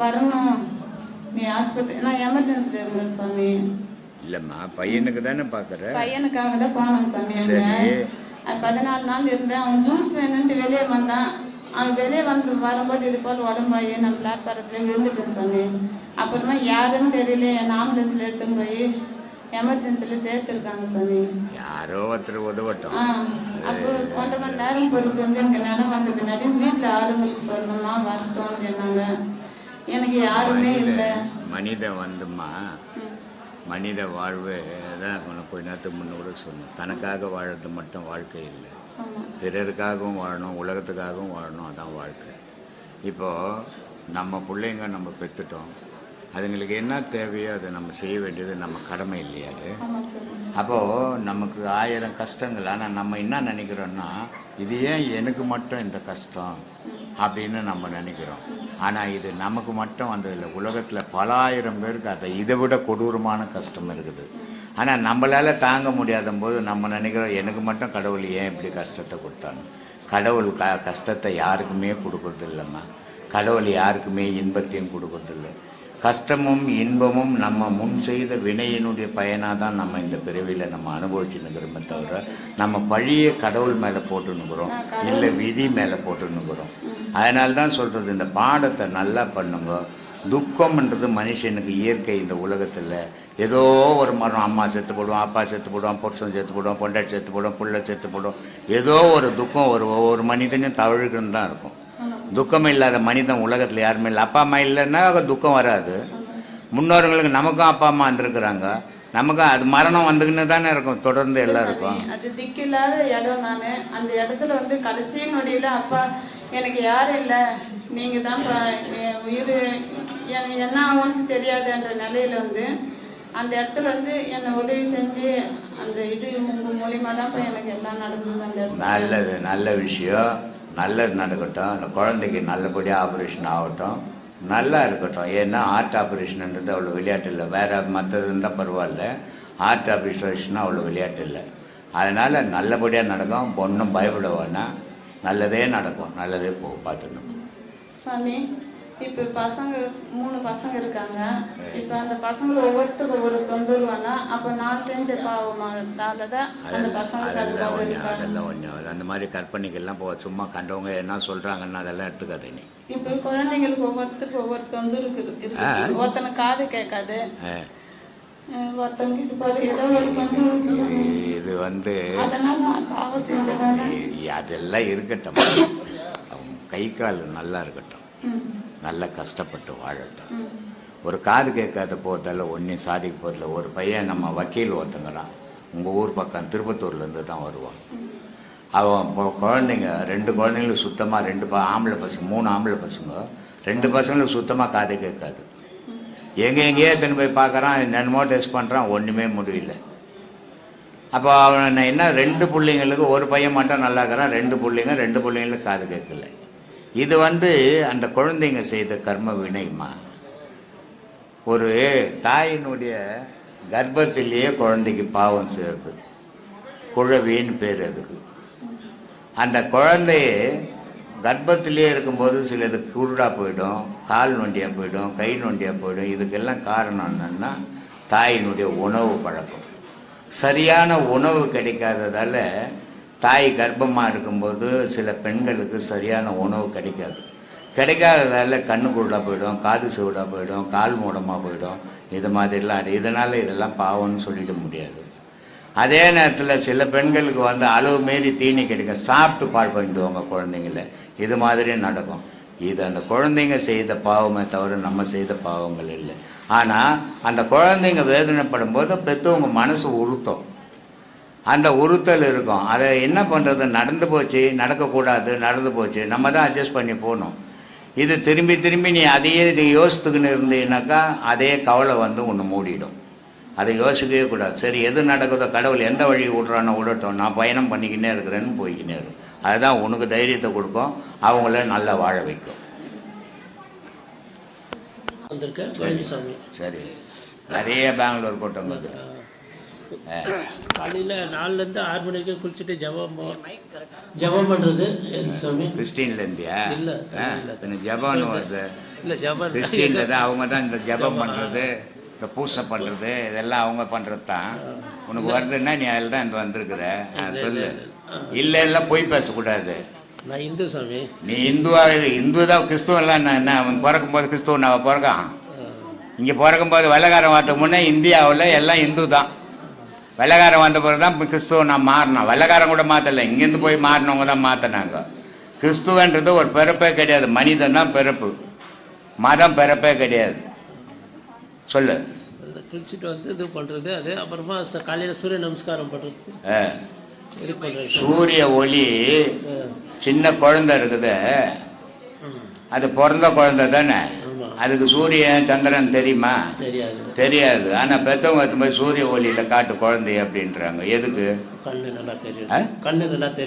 வரணும் நீ ஹாஸ்பிட்டல்? நான் எமர்ஜென்சியில் இருந்தேன் சாமி. இல்லைம்மா, பையனுக்கு தானே பார்க்குற? பையனுக்காக தான் போனேன் சாமி. அங்கே 14 நாள் இருந்தேன். அவன் ஜூஸ் வேணும்ட்டு வெளியே வந்தான். அவன் வெளியே வரும்போது இது போல் உடம்பாயி நான் பிளாட்பாரத்தில் விழுந்துட்டேன் சாமி. அப்புறமா யாருன்னு தெரியல, என் ஆம்புலன்ஸில் எடுத்துன்னு போய் எமர்ஜென்சியில் சேர்த்துருக்காங்க சாமி. யாரோ ஒருத்தர் உதவட்டும். அப்போ 1.5 மணி நேரம் பொறுத்து வந்து எனக்கு நினைவு வந்த பின்னாடி வீட்டில் ஆளுங்களுக்கு சொல்லணுமா வரட்டும் அப்படின்னாங்க. எனக்கு யாருமே இல்லை. மனிதன் வந்துமா, மனித வாழ்வு தான் கொஞ்ச நேரத்துக்கு முன்ன கூட சொன்னேன். தனக்காக வாழறது மட்டும் வாழ்க்கை இல்லை, பிறருக்காகவும் வாழணும், உலகத்துக்காகவும் வாழணும். அதான் வாழ்க்கை. இப்போது நம்ம பிள்ளைங்க நம்ம பெற்றுட்டோம், அதுங்களுக்கு என்ன தேவையோ அதை நம்ம செய்ய வேண்டியது நம்ம கடமை இல்லையா? அது அப்போது நமக்கு 1000 கஷ்டங்கள். ஆனால் நம்ம என்ன நினைக்கிறோன்னா, இது ஏன் எனக்கு மட்டும் இந்த கஷ்டம் அப்படின்னு நம்ம நினைக்கிறோம். ஆனால் இது நமக்கு மட்டும் வந்ததில்லை, உலகத்தில் பல ஆயிரம் பேருக்கு அதை இதை விட கொடூரமான கஷ்டம் இருக்குது. ஆனால் நம்மளால் தாங்க முடியாத போது நம்ம நினைக்கிறோம், எனக்கு மட்டும் கடவுள் ஏன் இப்படி கஷ்டத்தை கொடுத்தாங்க. கடவுள் கஷ்டத்தை யாருக்குமே கொடுக்கறது இல்லைம்மா. கடவுள் யாருக்குமே இன்பத்தையும் கொடுக்கறதில்லை. கஷ்டமும் இன்பமும் நம்ம முன் செய்த வினையினுடைய பயனாக தான் நம்ம இந்த பிறவியில் நம்ம அனுபவிச்சுன்னுக்கிறோமே தவிர, நம்ம பழிய கடவுள் மேலே போட்டுன்னுக்கிறோம், இல்லை விதி மேலே போட்டுன்னுக்கிறோம். அதனால தான் சொல்கிறது, இந்த பாடத்தை நல்லா பண்ணுங்க. துக்கம்ன்றது மனுஷனுக்கு இயற்கை. இந்த உலகத்தில் ஏதோ ஒரு மரம், அம்மா செத்து போடுவோம், அப்பா செத்து போடுவான், புருஷன் செத்து போடுவான், பொண்டாட்டி செத்து போடுவோம், புள்ள செத்து போடுவோம், ஏதோ ஒரு துக்கம் ஒவ்வொரு மனிதனையும் தவழுக்குன்னு தான் இருக்கும். துக்கம் இல்லாத மனிதன் உலகத்தில் யாருமே இல்லை. அப்பா அம்மா இல்லைன்னா துக்கம் வராது. முன்னோர்களுக்கு நமக்கும் அப்பா அம்மா இருந்திருக்கிறாங்க, நமக்கும் அது மரணம் வந்துக்கின்னு தானே இருக்கும் தொடர்ந்து எல்லாருக்கும். அது திக்கில்லாத இடம். நான் அந்த இடத்துல வந்து கடைசி நொடியில் அப்பா எனக்கு யாரும் இல்லை, நீங்கள் தான் உயிர் என்ன ஆகும்னு தெரியாதுன்ற நிலையில் வந்து அந்த இடத்துல வந்து என்னை உதவி செஞ்சு அந்த இது உங்கள் மூலியமாக தான் எனக்கு எல்லாம் நடந்தது. அந்த இடத்துல நல்லது, நல்ல விஷயம், நல்லது நடக்கட்டும். அந்த குழந்தைக்கு நல்லபடியாக ஆப்ரேஷன் ஆகட்டும், நல்லா இருக்கட்டும். ஏன்னா ஹார்ட் ஆப்ரேஷன்ன்றது அவ்வளோ விளையாட்டு இல்லை. வேறு மற்றது இருந்தால் பரவாயில்ல, ஹார்ட் ஆப்ரேஷன்னா அவ்வளோ விளையாட்டு இல்லை. அதனால் நல்லபடியாக நடக்கும். ஒன்றும் பயப்பட வேணாம், நல்லதே நடக்கும், நல்லதே பார்த்துக்கணும் சாமி. இப்போ பசங்க 3 பசங்க இருக்காங்க. இப்போ அந்த பசங்களை ஒவ்வொருத்தருக்கு ஒவ்வொரு தொந்தரவு வேணாம். அப்போ நான் செஞ்ச பாவத்தால தான் அந்த பசங்களுக்கு அதெல்லாம் ஒன்றும் அந்த மாதிரி கற்பனைக்கெல்லாம் சும்மா கண்டவங்க என்ன சொல்கிறாங்கன்னா அதெல்லாம் எடுத்துக்காது. நீ இப்போ குழந்தைங்களுக்கு ஒவ்வொருத்தருக்கு ஒவ்வொரு தொந்தரவு இருக்கு. ஒருத்தனை காது கேட்காது, ஒருத்தவங்க இது போல ஏதோ ஒரு தொந்தரவு. இது வந்து அதனால நான் பாவம் செஞ்சதால அதெல்லாம் இருக்கட்டும். கை கால் நல்லா இருக்கட்டும், நல்லா கஷ்டப்பட்டு வாழட்டும். ஒரு காது கேட்காத போகிறதால ஒன்றையும் சாதிக்க போகிறதில்ல. ஒரு பையன் நம்ம வக்கீல் ஒருத்தங்கிறான், உங்கள் ஊர் பக்கம் திருப்பத்தூர்லேருந்து தான் வருவான். அவன் குழந்தைங்க 2 குழந்தைங்களுக்கு சுத்தமாக 2 ஆம்பளை பசங்க, 3 ஆம்பளை பசங்க, 2 பசங்களுக்கு சுத்தமாக காது கேட்காது. எங்கேயோ எத்தனை போய் பார்க்குறான், என்னென்னமோ டெஸ்ட் பண்ணுறான், ஒன்றுமே முடியல. அப்போ அவன் என்ன 2 பிள்ளைங்களுக்கு, ஒரு பையன் மட்டும் நல்லா இருக்கிறான், 2 பிள்ளைங்களுக்கு காது கேட்கல. இது வந்து அந்த குழந்தைங்க செய்த கர்ம வினைமா. ஒரு தாயினுடைய கர்ப்பத்திலேயே குழந்தைக்கு பாவம் சேருது, குழவின்னு பேர் அதுக்கு. அந்த குழந்தைய கர்ப்பத்திலே இருக்கும்போது சிலது குருடாக போயிடும், கால் நொண்டியாக போயிடும், கை நொண்டியாக போயிடும். இதுக்கெல்லாம் காரணம் என்னென்னா தாயினுடைய உணவு பழக்கம். சரியான உணவு கிடைக்காததால் தாய் கர்ப்பமாக இருக்கும்போது சில பெண்களுக்கு சரியான உணவு கிடைக்காததால் கண்ணு குருடாக போயிடும், காது செவிடாக போயிடும், கால் மூடமாக போயிடும். இது மாதிரிலாம் இதனால் இதெல்லாம் பாவம்னு சொல்லிட முடியாது. அதே நேரத்தில் சில பெண்களுக்கு வந்து அளவு மீறி தீனி கிடைக்கும், சாப்பிட்டு பால் பண்ணிடுவாங்க குழந்தைங்கள. இது மாதிரி நடக்கும். இது அந்த குழந்தைங்க செய்த பாவமே தவிர நம்ம செய்த பாவங்கள் இல்லை. ஆனால் அந்த குழந்தைங்க வேதனைப்படும் போது பெற்றவங்க மனசு உறுத்தும், அந்த உறுத்தல் இருக்கும். அதை என்ன பண்ணுறது, நடந்து போச்சு, நடக்கக்கூடாது, நடந்து போச்சு, நம்ம தான் அட்ஜஸ்ட் பண்ணி போகணும். இது திரும்பி திரும்பி நீ அதையே இது யோசித்துக்கின்னு இருந்தீங்கன்னாக்கா அதே கவலை வந்து ஒன்று மூடிடும். அதை யோசிக்கவே கூடாது. சரி, எது நடக்குதோ, கடவுள் எந்த வழி விட்றானோ விடட்டும், நான் பயணம் பண்ணிக்கினே இருக்கிறேன்னு போய்க்கினே இருக்கும். அதுதான் உனக்கு தைரியத்தை கொடுக்கும், அவங்கள நல்லா வாழ வைக்கும். சரி, நிறைய பெங்களூர் போட்டவங்க காலையில் 4லேருந்து 6 மணி வரைக்கும் குளிச்சுட்டு ஜபம் பண்ணுறது சாமி. கிறிஸ்டின்லேருந்தியா? இல்லை, ஜபம்னு வருது. இல்லை, ஜபம் கிறிஸ்டின்ல தான் அவங்க தான் இந்த ஜபம் பண்ணுறது, இந்த பூசை பண்ணுறது, இதெல்லாம் அவங்க பண்ணுறது தான். உனக்கு வருதுன்னா நீ அதில் தான் இந்த வந்திருக்கிற. சொல்லு. இல்லை எல்லாம் போய் பேசக்கூடாது. நான் இந்து சாமி. நீ இந்து தான். கிறிஸ்துவெல்லாம் என்ன அவன் பிறக்கும்போது கிறிஸ்துவன் அவன் பிறக்கான். இங்கே பிறக்கும்போது வெள்ளைக்காரன் வார்த்தைக்கு முன்னே இந்தியாவில் எல்லாம் இந்து தான். வெள்ளைக்காரன் வந்த பிறகு தான் கிறிஸ்துவ நான் மாறினோம். வெள்ளைக்காரன் கூட மாற்றலை, இங்கேருந்து போய் மாறினவங்க தான் மாற்றினாங்க. கிறிஸ்துவன்றது ஒரு பிறப்பே கிடையாது, மனிதன் தான் பிறப்பு, மதம் பிறப்பே கிடையாது. சொல்லு. குளிச்சுட்டு வந்து இது பண்ணுறது, அது அப்புறமா காலையில் சூரிய நமஸ்காரம் பண்ணுறது. சூரிய ஒளி சின்ன குழந்தை இருக்குது, அது பிறந்த குழந்தை தானே. அதுக்கு சூரியன் சந்திரன் தெரியுமா? தெரியாது. ஆனால் பெற்றவங்க போய் சூரிய ஒளியில் காட்டு குழந்தை அப்படின்றாங்க. எதுக்கு?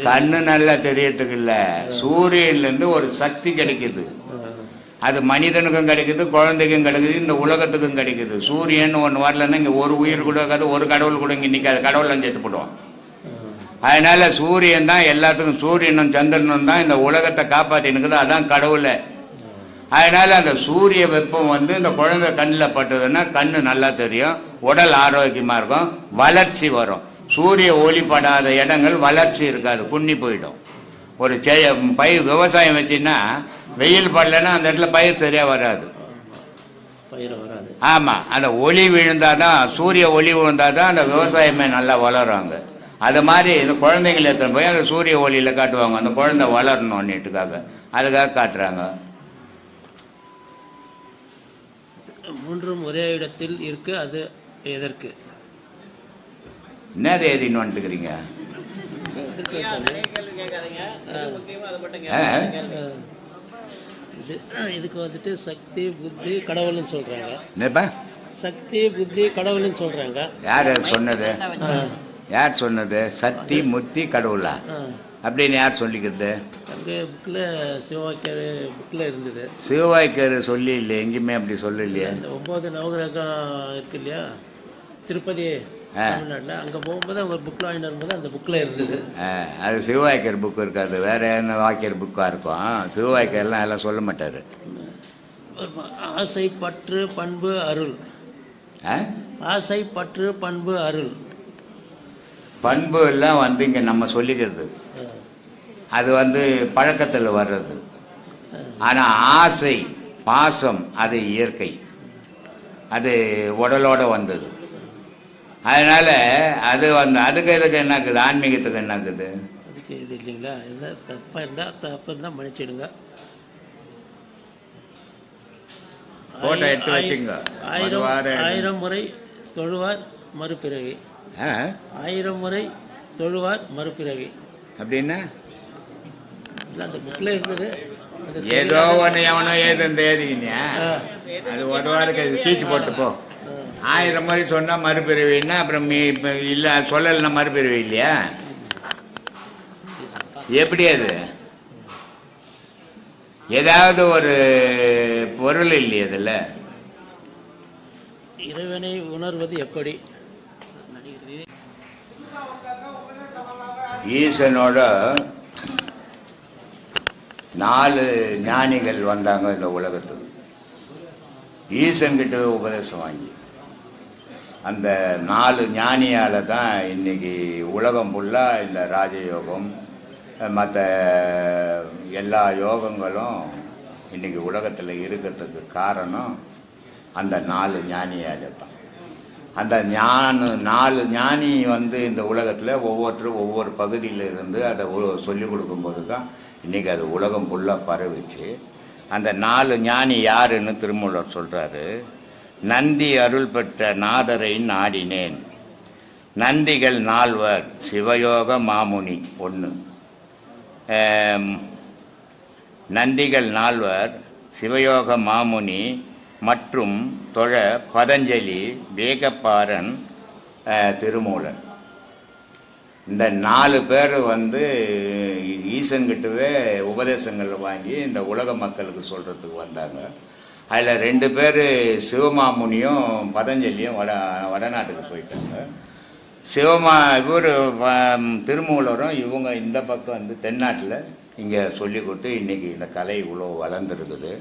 கண்ணு நல்லா தெரியறதுக்கு இல்லை, சூரியன்லேருந்து ஒரு சக்தி கிடைக்குது. அது மனிதனுக்கும் கிடைக்குது, குழந்தைக்கும் கிடைக்குது, இந்த உலகத்துக்கும் கிடைக்குது. சூரியன் ஒன்று வரலன்னா இங்கே ஒரு உயிர் கூட இருக்காது, ஒரு கடவுள் கூட இங்கே நிற்காது. கடவுள் அஞ்சு எடுத்து போடுவோம். அதனால சூரியன் தான் எல்லாத்துக்கும், சூரியனும் சந்திரனும் தான் இந்த உலகத்தை காப்பாற்றினுக்குது. அதான் கடவுளை. அதனால அந்த சூரிய வெப்பம் வந்து இந்த குழந்தை கண்ணில் பட்டதுன்னா கண்ணு நல்லா தெரியும், உடல் ஆரோக்கியமாக இருக்கும், வளர்ச்சி வரும். சூரிய ஒளி படாத இடங்கள் வளர்ச்சி இருக்காது, குன்னி போயிடும். ஒரு பயிர் விவசாயம் வச்சுன்னா வெயில் படலைன்னா அந்த இடத்துல பயிர் சரியாக வராது. ஆமாம், அந்த ஒளி விழுந்தாதான், சூரிய ஒளி விழுந்தாதான் அந்த விவசாயமே நல்லா வளருவாங்க. அது மாதிரி இந்த குழந்தைங்களை எடுத்துன்னு போய் அந்த சூரிய ஒளியில் காட்டுவாங்க, அந்த குழந்தை வளரணும்னுட்டுக்காக, அதுக்காக காட்டுறாங்க. மூன்றும் ஒரே இடத்தில் இருக்கு, அது எதற்கு? என்னது எழுதின்னு வந்துட்டுக்கிறீங்க? இதுக்கு வந்துட்டு சக்தி புத்தி கடவுள்னு சொல்றாங்க. சக்தி புத்தி கடவுள்னு சொல்றாங்க. யார் சொன்னது? யார் சொன்னது? சக்தி முத்தி கடவுளா அப்படின்னு யார் சொல்லிக்கிறது? புக்கில் சிவவாக்கியர் புக்கில் இருந்தது. சிவவாக்கியர் சொல்லி இல்லை, எங்கேயுமே அப்படி சொல்லலையே. அந்த 9 நவகிரகம் இருக்கு இல்லையா திருப்பதி தமிழ்நாட்டில், அங்கே போகும்போது அவங்க புக்கில் வாங்கிட்டு வரும்போது அந்த புக்கில் இருந்தது. அது சிவவாக்கியர் புக்கு இருக்காது, வேற என்ன வாக்கியர் புக்காக இருக்கும். சிவவாக்கியர்லாம் எல்லாம் சொல்ல மாட்டார். ஆசை பற்று பண்பு அருள். ஆசை பற்று பண்பு அருள். பண்பு எல்லாம் வந்து இங்கே நம்ம சொல்லிக்கிறது, அது வந்து பழக்கத்தில் வர்றது. ஆனால் ஆசை பாசம் அது இயற்கை, அது உடலோட வந்தது. அதனால அது வந்து அதுக்கு எதுக்கு என்னக்குது, ஆன்மீகத்துக்கு என்னக்குது? அதுக்கு இது இல்லைங்களா? எதாவது தப்பாக இருந்தால் தப்பு இருந்தால் மன்னிச்சிடுங்க. போட்டோ எடுத்து வச்சுங்க. 1000 முறை தொழுவார் மறுபிறவி. 1000 முறை தொழுவார் மறுபிறவி அப்படின்னா அந்த புக்கில் இருந்தது. ஏதோ ஒன்று எவனோ ஏதோ இந்த எழுதிக்கிங்க, அது உதவாருக்கு கீச்சு போட்டு போ. 1000 முறை சொன்னால் மறுபிறவின்னா அப்புறம் இப்போ இல்லை சொல்லலைன்னா மறுபிறவி இல்லையா? எப்படி அது? ஏதாவது ஒரு பொருள் இல்லையே அதில். இறைவனை உணர்வது எப்படி? ஈசனோட 4 ஞானிகள் வந்தாங்க இந்த உலகத்துக்கு. ஈசன்கிட்ட உபதேசம் வாங்கி அந்த 4 ஞானியால் தான் இன்னைக்கு உலகம் ஃபுல்லாக இந்த ராஜயோகம் மற்ற எல்லா யோகங்களும் இன்னைக்கு உலகத்தில் இருக்கிறதுக்கு காரணம் அந்த 4 ஞானியால் தான். அந்த 4 ஞானி வந்து இந்த உலகத்தில் ஒவ்வொருத்தரும் ஒவ்வொரு பகுதியில் இருந்து அதை சொல்லிக் கொடுக்கும்போது தான் இன்றைக்கி அது உலகம் ஃபுல்லாக பரவிச்சு. அந்த 4 ஞானி யாருன்னு திருமூலர் சொல்கிறாரு. நந்தி அருள் பெற்ற நாதரை நாடினேன். நந்திகள் 4 சிவயோக மாமுனி 1. நந்திகள் 4 சிவயோக மாமுனி மற்றும் தொழ பதஞ்சலி, வேகப்பாரன், திருமூலன். இந்த 4 பேர் ஈசன்கிட்டவே உபதேசங்கள் வாங்கி இந்த உலக மக்களுக்கு சொல்கிறதுக்கு வந்தாங்க. அதில் 2 பேர் சிவமாமுனியும் பதஞ்சலியும் வடநாட்டுக்கு போயிட்டாங்க. இவர் திருமூலரும் இவங்க இந்த பக்கம் தென்னாட்டில் இங்கே சொல்லி கொடுத்து இன்றைக்கி இந்த கலை இவ்வளோ வளர்ந்துருக்குது.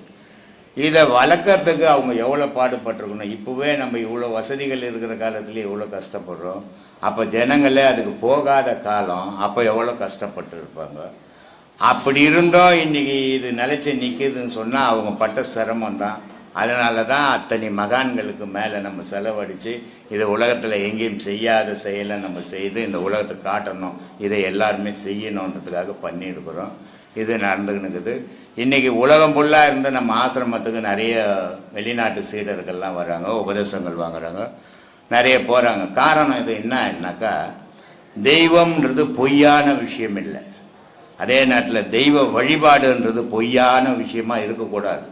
இதை வளர்க்குறதுக்கு அவங்க எவ்வளோ பாடுபட்டிருக்கணும். இப்போவே நம்ம இவ்வளோ வசதிகள் இருக்கிற காலத்துலேயே எவ்வளோ கஷ்டப்படுறோம். அப்போ ஜனங்களே அதுக்கு போகாத காலம், அப்போ எவ்வளோ கஷ்டப்பட்டு இருப்பாங்க. அப்படி இருந்தோம் இன்றைக்கி இது நிலைச்சி நிற்கிதுன்னு சொன்னால் அவங்க பட்ட சிரமம் தான். அதனால தான் அத்தனை மகான்களுக்கு மேலே நம்ம செலவழித்து இதை உலகத்தில் எங்கேயும் செய்யாத செயலை நம்ம செய்து இந்த உலகத்துக்கு காட்டணும், இதை எல்லாருமே செய்யணுன்றதுக்காக பண்ணியிருக்கிறோம். இது நடந்துக்கினுக்குது. இன்றைக்கி உலகம் ஃபுல்லாக இருந்து நம்ம ஆசிரமத்துக்கு நிறைய வெளிநாட்டு சீடர்கள்லாம் வராங்க, உபதேசங்கள் வாங்குறாங்க, நிறைய போகிறாங்க. காரணம் இது என்னன்னாக்கா, தெய்வம்ன்றது பொய்யான விஷயம் இல்லை. அதே நேரத்தில் தெய்வ வழிபாடுன்றது பொய்யான விஷயமா இருக்கக்கூடாது.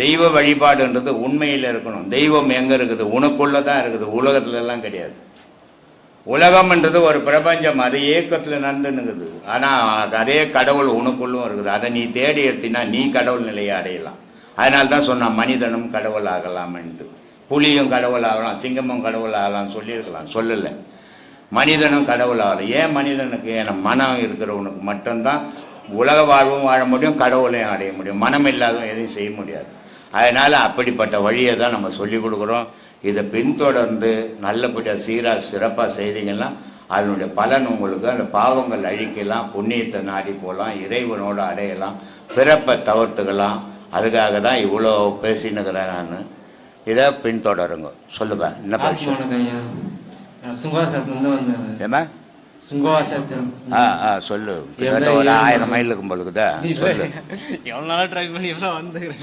தெய்வ வழிபாடுன்றது உண்மையில் இருக்கணும். தெய்வம் எங்கே இருக்குது? உனக்குள்ளே தான் இருக்குது, உலகத்துலலாம் கிடையாது. உலகம்ன்றது ஒரு பிரபஞ்சம், அது ஏக்கத்தில் நடந்துன்னுக்குது. ஆனால் அதே கடவுள் உனக்குள்ளும் இருக்குது. அதை நீ தேடி எடுத்தினா நீ கடவுள் நிலையை அடையலாம். அதனால தான் சொன்னான் மனிதனும் கடவுள் ஆகலாம்ன்ட்டு. புலியும் கடவுள் ஆகலாம், சிங்கமும் கடவுள் ஆகலாம்னு சொல்லியிருக்கலாம், சொல்லலை. மனிதனும் கடவுள் ஆகலாம். ஏன் மனிதனுக்கு? ஏன்னா மனம் இருக்கிறவனுக்கு மட்டும்தான் உலக வாழ்வும் வாழ முடியும், கடவுளையும் அடைய முடியும். மனம் இல்லாதவன் எதையும் செய்ய முடியாது. அதனால் அப்படிப்பட்ட வழியை தான் நம்ம சொல்லிக் கொடுக்குறோம். இதை பின்தொடர்ந்து நல்லபடியாக சீராக சிறப்பாக செய்தீங்கன்னா அதனுடைய பலன் உங்களுக்கு, அந்த பாவங்கள் அழிக்கலாம், புண்ணியத்தை நாடி போகலாம், இறைவனோடு அடையலாம், பிறப்பை தவிர்த்துக்கலாம். அதுக்காக தான் இவ்வளோ பேசினுக்கிறேன் நான். இதை பின்தொடருங்க. சொல்லுப்பா, என்ன ஏமா சொல்லு. ஒரு 1000 மைலுக்கு போலுக்குதா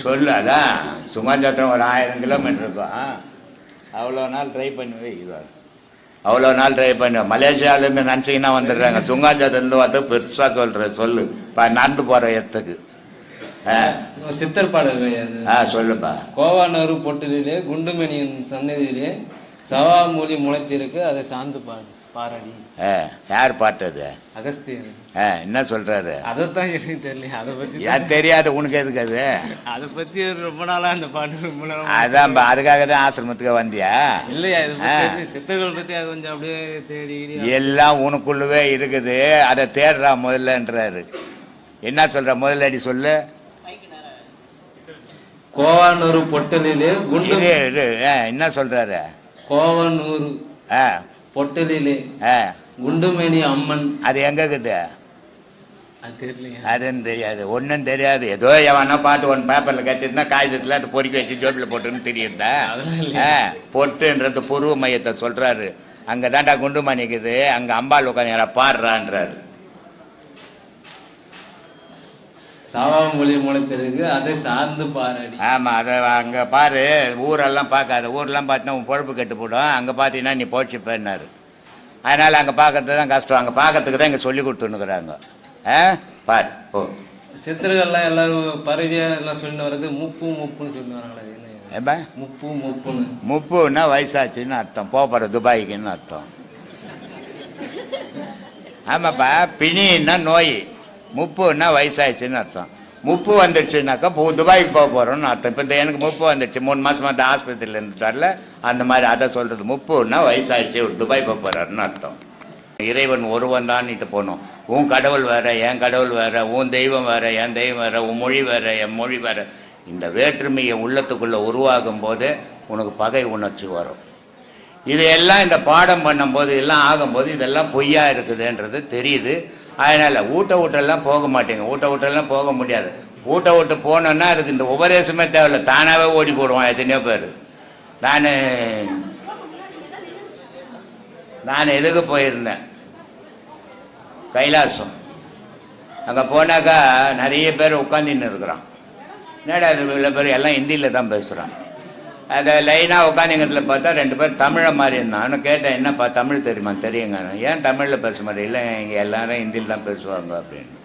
சொல்லு. அதான் சுங்காசத்திரம் ஒரு 1000 கிலோமீட்டர் இருக்கும். அவ்வளோ நாள் ட்ரை பண்ணி அவ்வளோ நாள் ட்ரை பண்ண மலேசியாவிலேருந்து நினச்சிங்கன்னா வந்துடுறாங்க. சுங்காசத்திலேருந்து வந்து பெருசாக சொல்கிறேன். சொல்லு நடந்து போகிற இடத்துக்கு சித்தர் பாடல் சொல்லுப்பா. கோவானூர் பொட்டிலே குண்டுமணியின் சன்னதியிலே சவாமூலி முளைத்திருக்கு, அதை சார்ந்து பாரடி. யார் பாட்டது? அகஸ்தியர். என்ன சொல்றாரு? அதைத்தான் எனக்கு தெரியல. அதை பத்தி தெரியாது உனக்கு. எதுக்கு அது? அதை பத்தி ரொம்ப நாளா அந்த பாட்டு. அதான் அதுக்காக தான் ஆசிரமத்துக்கு வந்தியா? இல்லையா, சித்தர்கள் பத்தி அது கொஞ்சம் அப்படியே தேடி எல்லாம் உனக்குள்ளவே இருக்குது. அதை தேடுறா முதல்லன்றாரு. என்ன சொல்ற? முதல்ல அடி சொல்லு. கோவானூர் பொட்டலிலே என்ன சொல்றாரு? கோவானூர் பொட்டலிலே குண்டுமணி அம்மன். அது எங்க இருக்குது? அதுன்னு தெரியாது, ஒன்றும் தெரியாது. ஏதோ எவனா பாட்டு ஒன்று பேப்பரில் கச்சிருந்தா காகிதத்தில் அது பொறுக்கி வச்சு ஜோட்டில் போட்டுன்னு தெரியுதா? பொட்டுன்றது பூர்வ மையத்தை சொல்றாரு. அங்கே தாண்டா குண்டுமணி இருக்குது, அங்கே அம்பாள் உட்காந்து பாடுறான்றாரு. சாவாமொழி முளைத்திருக்கு, அதை சார்ந்து பாரடி. ஆமாம், அதை அங்கே பாரு. ஊரெல்லாம் பார்க்காத. ஊரெல்லாம் பார்த்தீங்கன்னா உன் பொழப்பு கெட்டு போடும். அங்கே பார்த்தீங்கன்னா நீ போச்சுப்பேன்னாரு. அதனால் அங்கே பார்க்கறது தான் கஷ்டம். அங்கே பார்க்கறதுக்கு தான் இங்கே சொல்லி கொடுத்துன்னுக்குறாங்க. பாரு போ. சித்திரங்கள்லாம் எல்லாரும் பறவையாக எல்லாம் சொல்லிட்டு வர்றது முப்புன்னு சொல்லி வராங்களே. ஏப்பா முப்புன்னா வயசாச்சுன்னு அர்த்தம். போகிற துபாய்க்குன்னு அர்த்தம். ஆமாப்பா, பிணின்னா நோய், முப்புன்னா வயசாயிடுச்சுன்னு அர்த்தம். முப்பு வந்துடுச்சுனாக்கா துபாய்க்கு போக போகிறோம்னு அர்த்தம். இப்போ எனக்கு முப்பு வந்துடுச்சு, 3 மாதமாக அந்த ஆஸ்பத்திரியில் இருந்துட்டு வரல, அந்த மாதிரி அதை சொல்கிறது. முப்புன்னா வயசாயிடுச்சு, ஒரு துபாய் போக போகிறாருன்னு அர்த்தம். இறைவன் ஒருவன் தான்ட்டு போகணும். உன் கடவுள் வேற, என் கடவுள் வேற, உன் தெய்வம் வேற, என் தெய்வம் வேற, உன் மொழி வேற, என் மொழி வேற. இந்த வேற்றுமையை உள்ளத்துக்குள்ளே உருவாகும் போது உனக்கு பகை உணர்ச்சி வரும். இதையெல்லாம் இந்த பாடம் பண்ணும்போது எல்லாம் ஆகும்போது இதெல்லாம் பொய்யா இருக்குதுன்றது தெரியுது. அதனால் வீட்டெல்லாம் போக மாட்டேங்க. வீட்டெல்லாம் போக முடியாது. வீட்டு போனோன்னா அதுக்கு இந்த உபதேசமே தேவையில்லை, தானாகவே ஓடி போடுவான் எத்தனையோ பேர். நான் எதுக்கு போயிருந்தேன்? கைலாசம். அங்கே போனாக்கா நிறைய பேர் உட்காந்துன்னு இருக்கிறான். என்னடா அது இவ்வளோ பேர் எல்லாம் ஹிந்தியில் தான் பேசுகிறான். அதை லைனாக உட்காந்துங்கிறதுல பார்த்தா 2 பேர் தமிழை மாதிரி இருந்தான். அவனை கேட்டேன், என்னப்பா தமிழ் தெரியுமா? தெரியுங்க. ஏன் தமிழில் பேச மாதிரி? இல்லை, இங்கே எல்லாரும் ஹிந்தியில் தான் பேசுவாங்க அப்படின்னு.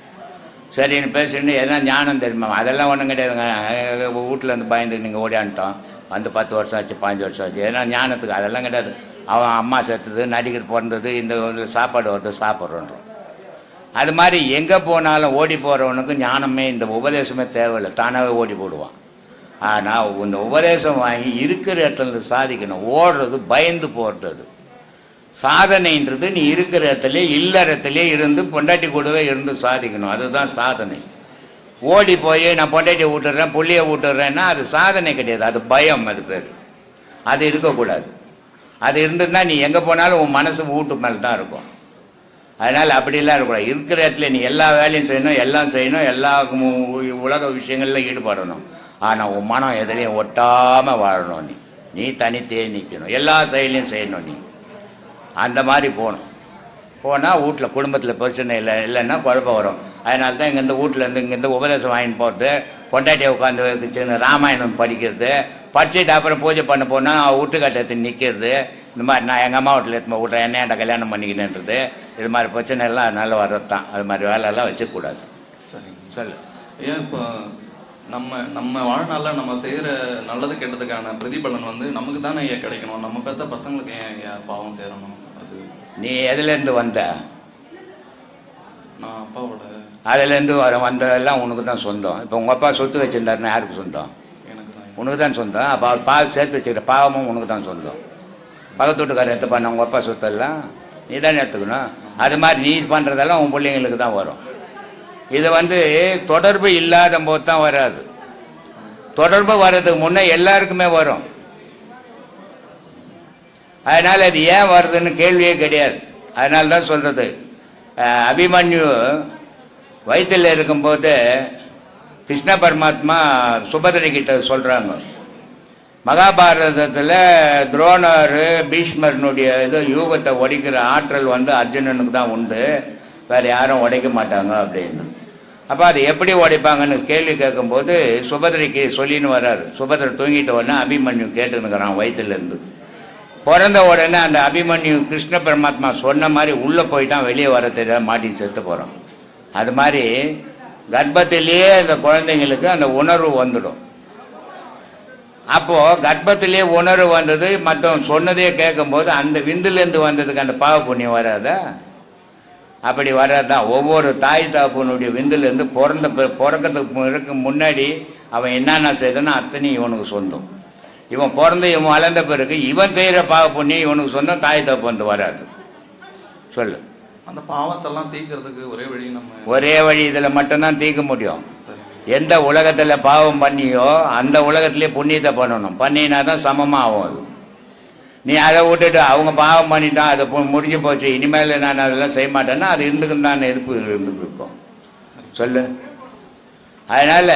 சரின்னு பேசிட்டு எதனா ஞானம் தெரியுமா? அதெல்லாம் ஒன்றும் கிடையாதுங்க. வீட்டில் இருந்து பயந்து நீங்கள் ஓடியான்ட்டோம் வந்து 10 வருஷம் ஆச்சு 15 வருஷம் ஆச்சு. ஏன்னா ஞானத்துக்கு அதெல்லாம் கிடையாது. அவன் அம்மா செத்துது, நடிகர் பிறந்தது, இந்த சாப்பாடு வருது சாப்பிட்றோன்றோம். அது மாதிரி எங்கே போனாலும் ஓடி போகிறவனுக்கு ஞானமே இந்த உபதேசமே தேவையில்லை, தானாகவே ஓடி போடுவான். ஆனால் இந்த உபதேசம் வாங்கி இருக்கிற இடத்துல சாதிக்கணும். ஓடுறது பயந்து போடுறது. சாதனைன்றது நீ இருக்கிற இடத்துல இல்லறத்திலே இருந்து பொண்டாட்டி கூடவே இருந்து சாதிக்கணும். அதுதான் சாதனை. ஓடி போய் நான் பொண்டாட்டியை விட்டுறேன் புள்ளியை விட்டுறேன்னா அது சாதனை கிடையாது, அது பயம். அது பேர். அது இருக்கக்கூடாது. அது இருந்ததுன்னா நீ எங்கே போனாலும் உன் மனசு வீட்டு மேலே தான் இருக்கும். அதனால் அப்படிலாம் இருக்கக்கூடாது. இருக்கிற இடத்துல நீ எல்லா வேலையும் செய்யணும், எல்லாம் செய்யணும், எல்லா உலக விஷயங்களில் ஈடுபடணும். ஆனால் உன் மனம் எதுலேயும் ஒட்டாமல் வாழணும். நீ தனித்தே நிற்கணும், எல்லா செயலையும் செய்யணும். நீ அந்த மாதிரி போனால் வீட்டில் குடும்பத்தில் பிரச்சனை இல்லைன்னா குழப்பம் வரும். அதனால தான் இங்கேருந்து வீட்டிலேருந்து இங்கேருந்து உபதேசம் வாங்கின்னு போகிறது, பொண்டாட்டியை உட்காந்து ராமாயணம் படிக்கிறது, படிச்சுட்டு அப்புறம் பூஜை பண்ண போனால் வீட்டுக்கட்டத்தை நிற்கிறது. இந்த மாதிரி நான் எங்கள் அம்மா வீட்டில் எடுத்து விட்றேன், என்னையாண்ட கல்யாணம் பண்ணிக்கினேன்றது. இது மாதிரி பிரச்சனை எல்லாம் அதனால வர்றது தான். அது மாதிரி வேலையெல்லாம் வச்சுக்கூடாது. சரி சொல்லு. ஏன் இப்போ நம்ம வாழ்நாளில் நம்ம செய்கிற நல்லது கெட்டதுக்கான பிரதிபலன் வந்து நமக்கு தானே ஏன் கிடைக்கணும்? நம்ம பெற்ற பசங்களுக்கு ஏன் பாவம் சேரணும்? அது நீ எதுலேருந்து வந்த? நான் அப்பாவோட. அதுலேருந்து வந்ததெல்லாம் உனக்கு தான் சொந்தம். இப்போ உங்கள் அப்பா சொத்து வச்சுருந்தாருன்னா யாருக்கு சொந்தம்? உனக்கு தான் சொந்தம். அப்போ அவர் பாவம் சேர்த்து வச்சுக்கிற பாவமும் உனக்கு தான் சொந்தம். பக்கத்து வீட்டுக்காரர் எடுத்து பண்ண உங்கள் அப்பா சொத்தெல்லாம் நீ தான் எடுத்துக்கணும். அது மாதிரி நீ பண்ணுறதெல்லாம் உன் பிள்ளைங்களுக்கு தான் வரும். இது வந்து தொடர்பு இல்லாத போது தான் வராது. தொடர்பு வர்றதுக்கு முன்னே எல்லாருக்குமே வரும். அதனால் அது ஏன் வருதுன்னு கேள்வியே கிடையாது. அதனால தான் சொல்கிறது. அபிமன்யு வயிற்றில் இருக்கும்போது கிருஷ்ண பரமாத்மா சுபதிரை கிட்ட சொல்கிறாங்க, மகாபாரதத்தில் துரோணர் பீஷ்மர்னுடைய இது யூகத்தை உடைக்கிற ஆற்றல் வந்து அர்ஜுனனுக்கு தான் உண்டு, வேறு யாரும் உடைக்க மாட்டாங்க அப்படின்னு. அப்போ அது எப்படி உடைப்பாங்கன்னு கேள்வி கேட்கும்போது சுபதிரைக்கு சொல்லின்னு வர்றாரு. சுபதிரை தூங்கிட்ட உடனே அபிமன்யு கேட்டுன்னுக்கிறான் வயிற்றுலேருந்து. பிறந்த உடனே அந்த அபிமன்யு கிருஷ்ண பரமாத்மா சொன்ன மாதிரி உள்ளே போயிட்டான், வெளியே வர தெரியாது, மாட்டின்னு செத்து போகிறான். அது மாதிரி கர்ப்பத்திலேயே அந்த குழந்தைங்களுக்கு அந்த உணர்வு வந்துடும். அப்போது கர்ப்பத்திலேயே உணர்வு வந்தது, மற்றவன் சொன்னதே கேட்கும்போது அந்த விந்துலேருந்து வந்ததுக்கு அந்த பாவ புண்ணியம் வராதா? அப்படி வர்றதுதான். ஒவ்வொரு தாய் தாப்பனுடைய விந்துலேருந்து பிறக்கிறதுக்கு முன்னாடி அவன் என்னென்ன செய்தானோ அத்தனை இவனுக்கு சொந்தம். இவன் பிறந்து இவன் வளர்ந்த பிறகு இவன் செய்கிற பாவ புண்ணியம் இவனுக்கு சொந்தம், தாய் தாப்பு வந்து வராது. சொல்லு. அந்த பாவத்தெல்லாம் தீர்க்கறதுக்கு ஒரே வழி இதில் மட்டும்தான் தீர்க்க முடியும். எந்த உலகத்தில் பாவம் பண்ணியோ அந்த உலகத்திலே புண்ணியத்தை பண்ணணும். பண்ணினா தான் சமமாக ஆகும். அது நீ அதை விட்டுட்டு அவங்க பாவம் பண்ணிட்டான், அதை முடிஞ்சு போச்சு, இனிமேல் நான் அதெல்லாம் செய்ய மாட்டேன்னா அது இருந்துக்குன்னு தான் இருந்துருக்கோம். சொல்லு. அதனால்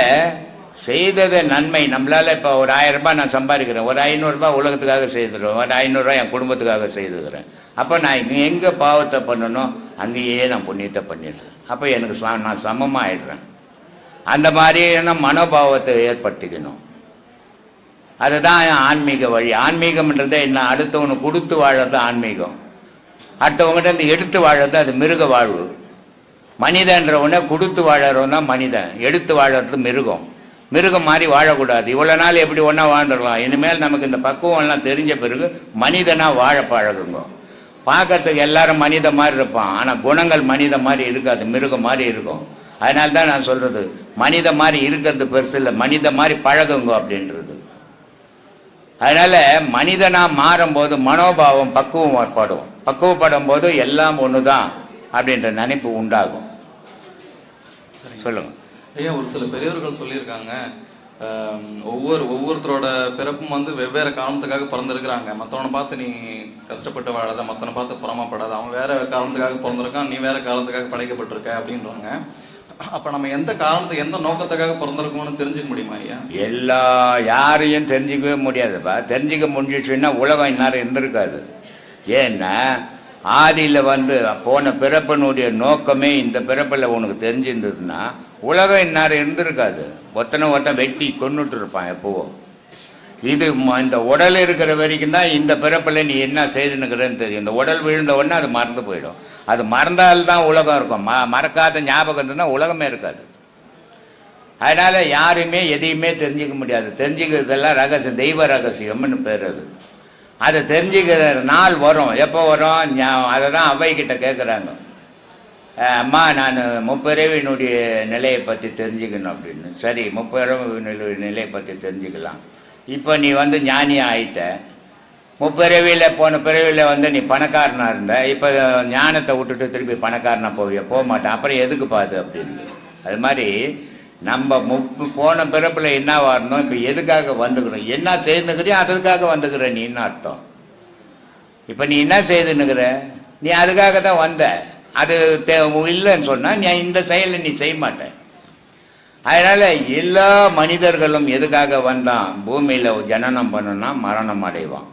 செய்தது நன்மை. நம்மளால் இப்போ ஒரு 1000 ரூபாய் நான் சம்பாதிக்கிறேன், ஒரு 500 ரூபாய் உலகத்துக்காக செய்துடுறேன், ஒரு 500 ரூபாய் என் குடும்பத்துக்காக செய்துக்கிறேன். அப்போ நான் எங்கே பாவத்தை பண்ணணும் அங்கேயே நான் புண்ணியத்தை பண்ணிடுறேன். அப்போ எனக்கு நான் சமமாக ஆயிடுறேன். அந்த மாதிரியான மனோபாவத்தை ஏற்படுத்திக்கணும். அதுதான் ஆன்மீக வழி. ஆன்மீகம்ன்றதே என்ன? அடுத்தவனுக்கு கொடுத்து வாழறது ஆன்மீகம். அடுத்தவங்ககிட்ட இருந்து எடுத்து வாழறது அது மிருக வாழ்வு. மனிதன்றவனை கொடுத்து வாழறவன் தான் மனிதன், எடுத்து வாழறது மிருகம். மிருகம் மாதிரி வாழக்கூடாது. இவ்வளோ நாள் எப்படி ஒன்றா வாழ்ந்துடலாம். இனிமேல் நமக்கு இந்த பக்குவம்லாம் தெரிஞ்ச பிறகு மனிதனாக வாழ பழகுங்க. பார்க்கறதுக்கு எல்லாரும் மனித மாதிரி இருப்பான், ஆனால் குணங்கள் மனித மாதிரி இருக்காது, மிருகம் மாதிரி இருக்கும். அதனால தான் நான் சொல்கிறது, மனித மாதிரி இருக்கிறது பெருசு இல்லை, மனித மாதிரி பழகுங்க அப்படின்றது. அதனால் மனிதனாக மாறும்போது மனோபாவம் பக்குவப்படும் போது எல்லாம் ஒன்று தான் அப்படின்ற நினைப்பு உண்டாகும். சொல்லுங்க. ஐயா, ஒரு சில பெரியவர்கள் சொல்லியிருக்காங்க, ஒவ்வொருத்தரோட பிறப்பும் வந்து வெவ்வேறு காரணத்துக்காக பிறந்திருக்கிறாங்க. மற்றவனை பார்த்து நீ கஷ்டப்பட்டு வாழாத, மற்றவனை பார்த்து புறமாப்படாத, அவன் வேற காரணத்துக்காக பிறந்திருக்கான், நீ வேற காரணத்துக்காக படைக்கப்பட்டிருக்க அப்படின்றாங்க. அப்போ நம்ம எந்த காரணத்துக்கு எந்த நோக்கத்துக்காக பிறந்திருக்கோம்னு தெரிஞ்சுக்க முடியுமா ஐயா? யாரையும் தெரிஞ்சிக்கவே முடியாதுப்பா. தெரிஞ்சிக்க முடிஞ்சிச்சுன்னா உலகம் இந்நேரம் இருந்திருக்காது. ஏன்னா ஆதியில் வந்து போன பிறப்பினுடைய நோக்கமே இந்த பிறப்பில் உனக்கு தெரிஞ்சிருந்ததுன்னா உலகம் இந்நேரம் இருந்திருக்காது. ஒருத்தன் வெட்டி கொண்டுட்டு இருப்பான் எப்போவோ. இது இந்த உடல் இருக்கிற வரைக்கும் தான் இந்த பிறப்பில் நீ என்ன செய்துன்னுக்கிறேன்னு தெரியும். இந்த உடல் விழுந்த உடனே அது மறந்து போயிடும். அது மறந்தால்தான் உலகம் இருக்கும். மறக்காத ஞாபகம் இருந்ததுன்னா உலகமே இருக்காது. அதனால் யாருமே எதையுமே தெரிஞ்சிக்க முடியாது. தெரிஞ்சுக்கிறதெல்லாம் ரகசியம், தெய்வ ரகசியம்னு பேர் அது. அதை தெரிஞ்சுக்கிற நாள் வரும். எப்போ வரும்? அதை தான் அவைக்கிட்ட கேட்குறாங்க, அம்மா நான் முப்பிறவியினுடைய நிலையை பற்றி தெரிஞ்சுக்கணும் அப்படின்னு. சரி, முப்பிறவியினுடைய நிலையை பற்றி தெரிஞ்சுக்கலாம். இப்போ நீ ஞானி ஆகிட்ட. முப்பிறவியில் போன பிறவியில் நீ பணக்காரனாக இருந்த. இப்போ ஞானத்தை விட்டுட்டு திருப்பி பணக்காரனாக போவியா? போக மாட்டேன். அப்புறம் எதுக்கு பாது அப்படின்னு. அது மாதிரி நம்ம போன பிறப்பில் என்ன வரணும், இப்போ எதுக்காக வந்துக்கிறோம், என்ன செய்துக்கிறியோ அதுக்காக வந்துக்கிற நீன்னு அர்த்தம். இப்போ நீ என்ன செய்துன்னுக்கிற, நீ அதுக்காக தான் வந்த. அது இல்லைன்னு சொன்னால் நீ இந்த செயலை நீ செய்ய மாட்டேன். அதனால் எல்லா மனிதர்களும் எதுக்காக வந்தான், பூமியில் ஜனனம் பண்ணணும்னா மரணம் அடைவான்.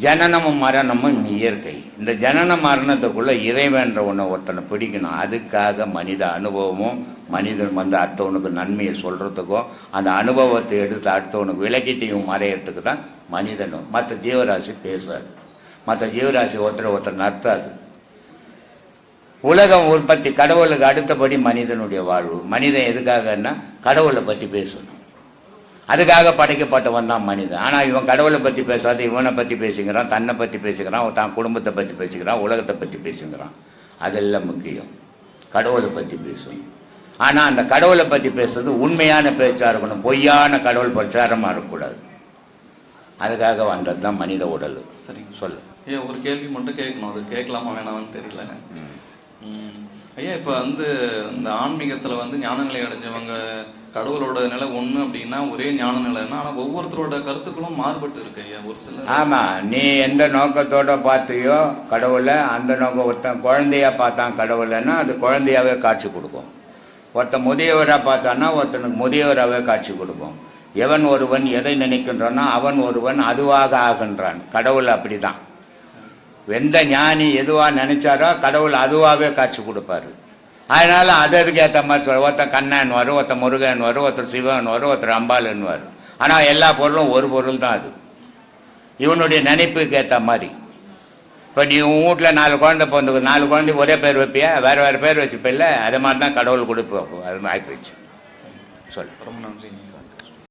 ஜனனமும் மரணமும் இயற்கை. இந்த ஜனன மரணத்துக்குள்ளே இறைவன்ற ஒருத்தனை பிடிக்கணும். அதுக்காக மனித அனுபவமும் மனிதன் அடுத்தவனுக்கு நன்மையை சொல்கிறதுக்கும் அந்த அனுபவத்தை எடுத்து அடுத்தவனுக்கு விளக்கிட்டையும் மறையிறதுக்கு தான் மனிதனும். மற்ற ஜீவராசி பேசாது, மற்ற ஜீவராசி ஒருத்தர் நடத்தாது. உலகம் உற்பத்தி, கடவுளுக்கு அடுத்தபடி மனிதனுடைய வாழ்வு. மனிதன் எதுக்காகன்னா கடவுளை பற்றி பேசணும். அதுக்காக படைக்கப்பட்டவன் தான் மனிதன். ஆனால் இவன் கடவுளை பற்றி பேசாது, இவனை பற்றி பேசிக்கிறான், தன்னை பற்றி பேசிக்கிறான், தான் குடும்பத்தை பற்றி பேசிக்கிறான், உலகத்தை பற்றி பேசிக்கிறான். அதெல்லாம் முக்கியம். கடவுளை பற்றி பேசணும். ஆனால் அந்த கடவுளை பற்றி பேசுறது உண்மையான பேச்சாக இருக்கணும், பொய்யான கடவுள் பிரச்சாரமாக இருக்கக்கூடாது. அதுக்காக வந்தது தான் மனித உடல். சரிங்க, சொல்லு. ஐயா ஒரு கேள்வி மட்டும் கேட்கணும், அது கேட்கலாமா வேணாமான்னு தெரியல. ஐயா இப்போ இந்த ஆன்மீகத்தில் ஞானநிலை அடைஞ்சவங்க கடவுளோட நிலை ஒன்று அப்படின்னா ஒரே ஞான நிலைன்னா, ஆனால் ஒவ்வொருத்தரோட கருத்துக்களும் மாறுபட்டு இருக்கு ஐயா. ஒரு சில ஆமாம், நீ எந்த நோக்கத்தோட பார்த்தியோ கடவுளை, அந்த நோக்கம். ஒருத்தன் குழந்தையா பார்த்தான் கடவுளைன்னா அது குழந்தையாவே காட்சி கொடுக்கும். ஒருத்தன் முதியவராக பார்த்தான்னா ஒருத்தனுக்கு முதியவராகவே காட்சி கொடுக்கும். எவன் ஒருவன் எதை நினைக்கின்றானோ அவன் ஒருவன் அதுவாக ஆகின்றான். கடவுள் அப்படி தான். எந்த ஞானி எதுவாக நினைச்சாரோ கடவுள் அதுவாகவே காட்சி கொடுப்பாரு. அதனால அதுக்கு ஏற்ற மாதிரி சொல்ல, ஒருத்தன் கண்ணன்வார், ஒருத்தன் முருகன்வார், ஒருத்தர் சிவன்வார், ஒருத்தர் அம்பாள்ன்வார். ஆனால் எல்லா பொருளும் ஒரு பொருள் தான். அது இவனுடைய நினைப்புக்கு ஏற்ற மாதிரி. இப்போ நீ உன் வீட்டில் 4 குழந்தை பிறந்து 4 குழந்தை ஒரே பேர் வைப்பியா, வேறு வேறு பேர் வச்சுப்பில்ல? அது மாதிரி தான் கடவுள் கொடுப்போம். அது ஆகி போயிடுச்சு. சொல்லு. ரொம்ப நன்றி.